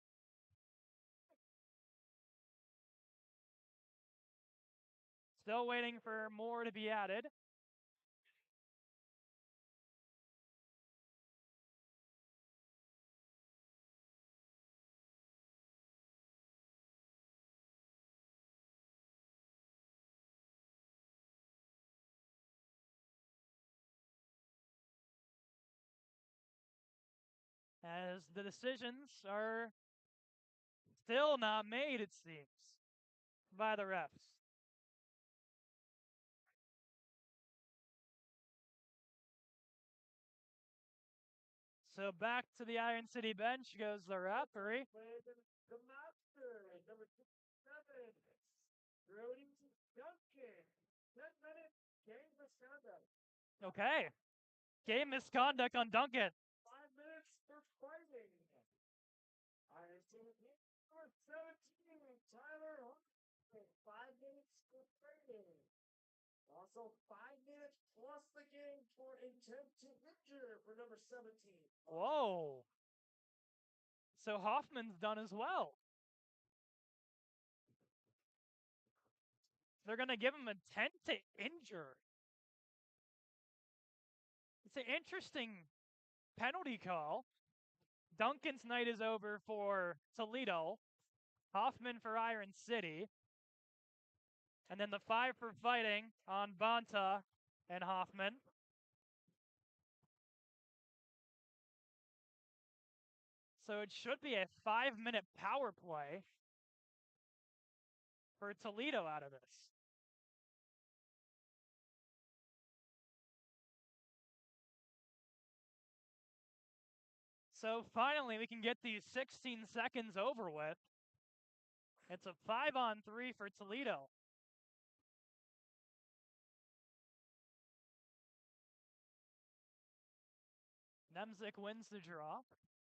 A: Still waiting for more to be added. As the decisions are still not made, it seems, by the refs. So back to the Iron City bench goes the referee.
B: The Mobsters, number 7, Brody Duncan. 10 minutes, game misconduct.
A: Okay. Game misconduct on Duncan.
B: 5 minutes for fighting. Iron City number 17, Tyler Hoffman. 5 minutes for fighting. Also 5 minutes plus the game for intent to injure for number 17.
A: Whoa. So Hoffman's done as well. They're going to give him intent to injure. It's an interesting penalty call. Duncan's night is over for Toledo. Hoffman for Iron City. And then the 5 for fighting on Bonta and Hoffman. So it should be a 5-minute power play for Toledo out of this. So finally, we can get these 16 seconds over with. It's a 5-on-3 for Toledo. Nemzik wins the draw.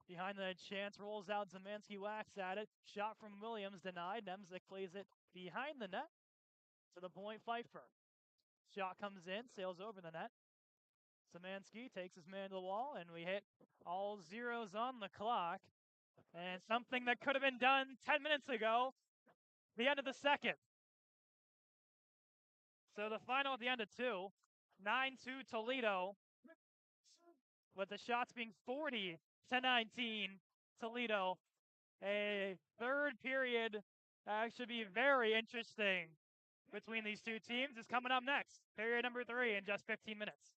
A: Behind the chance, rolls out. Zemansky whacks at it. Shot from Williams denied. Nemzik plays it behind the net to the point Pfeiffer. Shot comes in, sails over the net. Zemansky takes his man to the wall, and we hit all zeros on the clock. And something that could have been done 10 minutes ago, the end of the second. So the final at the end of 2, 9-2 Toledo, with the shots being 40-19 Toledo. A third period should be very interesting between these two teams is coming up next. Period number 3 in just 15 minutes.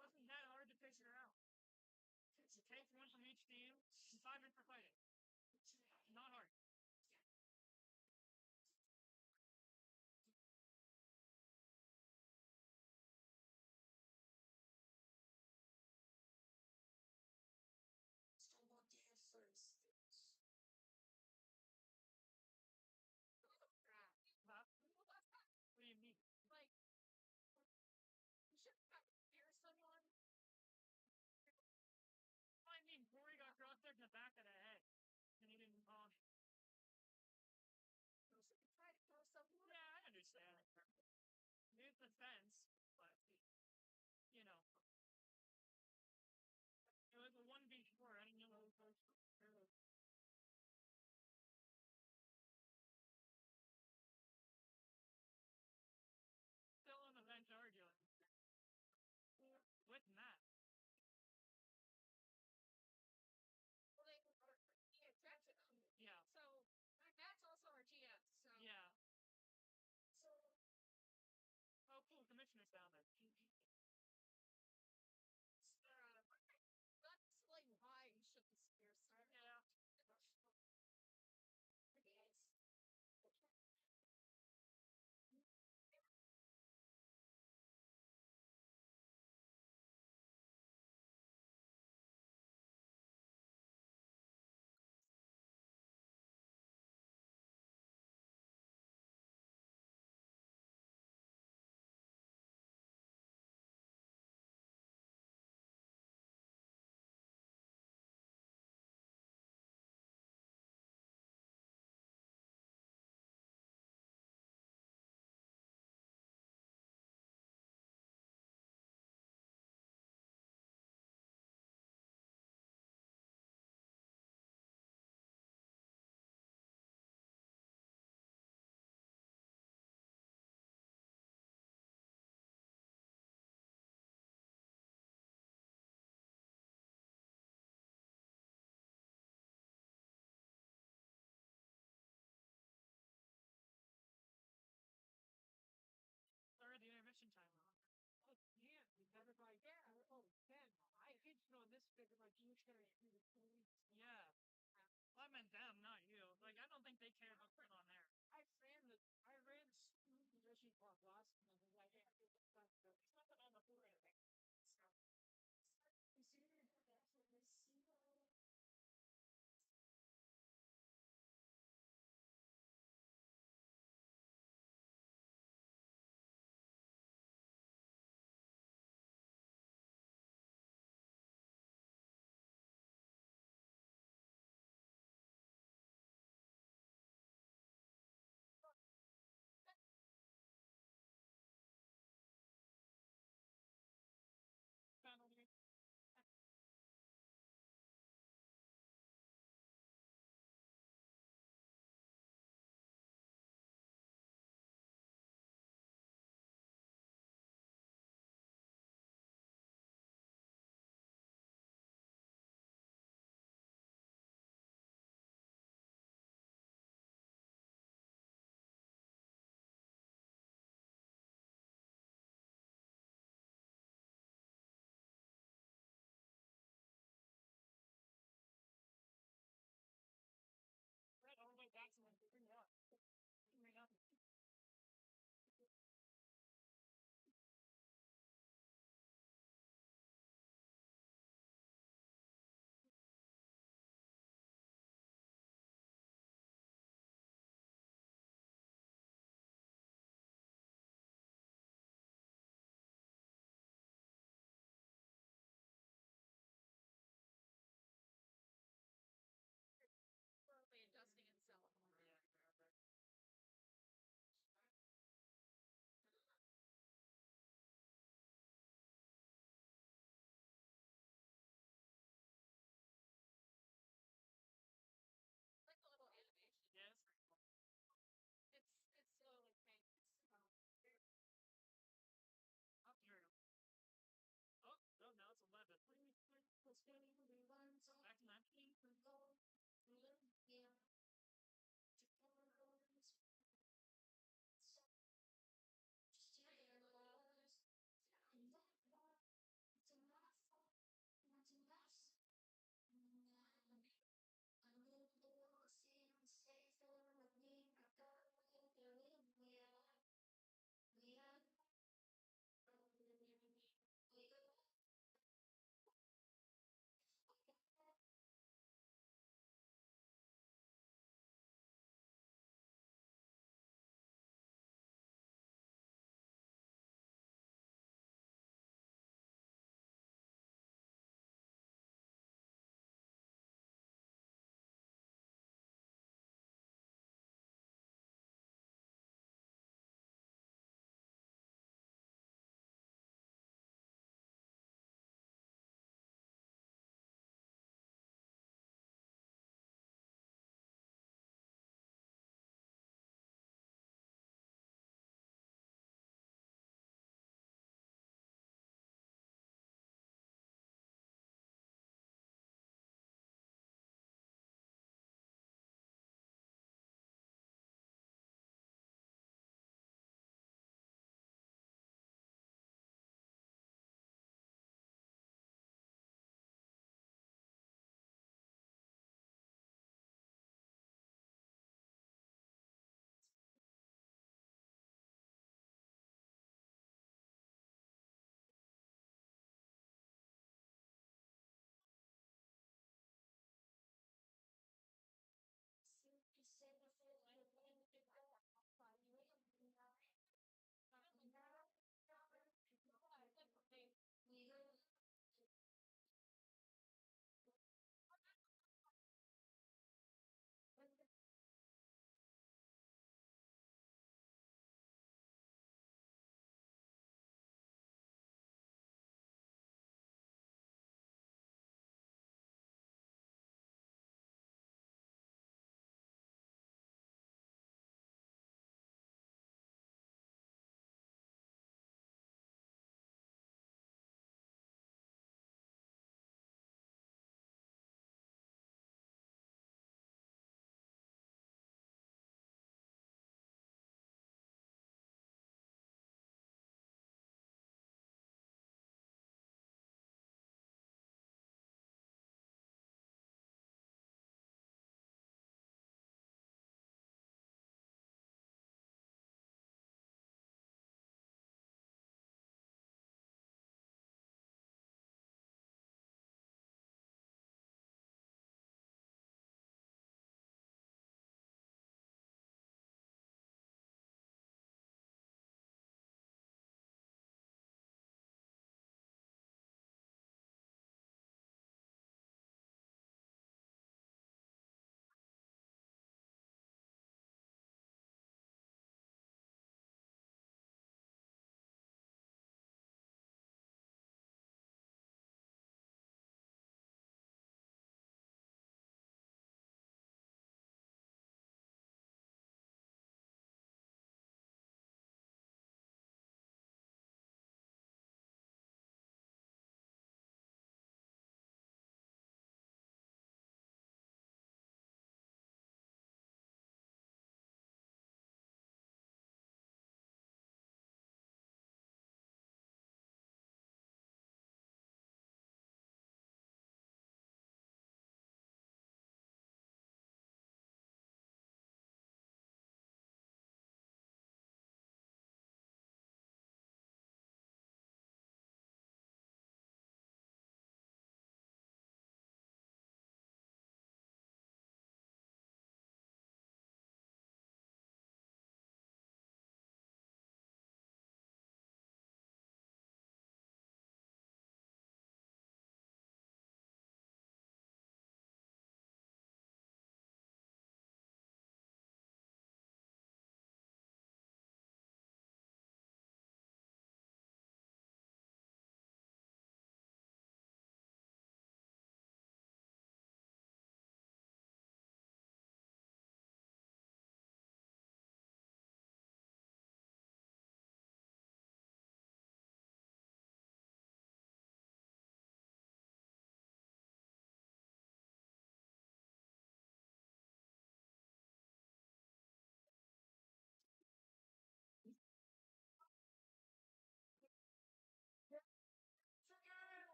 A: Wasn't that hard to figure out? Take one from each team, 5 minutes for fighting. Not hard. defense, but you know, it was a 1v4. I didn't know it was still on the bench arguing with Matt.
C: Well, he accepted him.
A: Yeah.
C: So Matt's also our GM. So
A: Yeah. Oh, cool. Commissioner's down there.
C: not explain why he should be scared.
A: Yeah.
C: Yes.
A: Or the intermission time.
C: Oh, yeah, because like, yeah, oh, man, I hit you on this figure, like, you should have the police.
A: Yeah. Well, I meant them, not you. Like, I don't think they care about putting on there.
C: I ran the school position for last month, and like, there's nothing on the floor or anything. So, you see, that's what they see.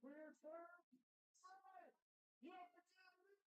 B: Clear serve. Side. You have to do it.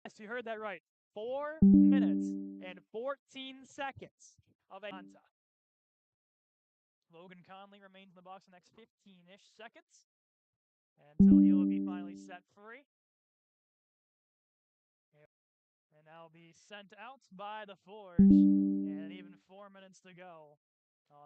A: Yes, you heard that right. 4 minutes and 14 seconds of Atlanta. Logan Conley remains in the box the next 15-ish seconds until he will be finally set free. And now be sent out by the Forge. And even 4 minutes to go.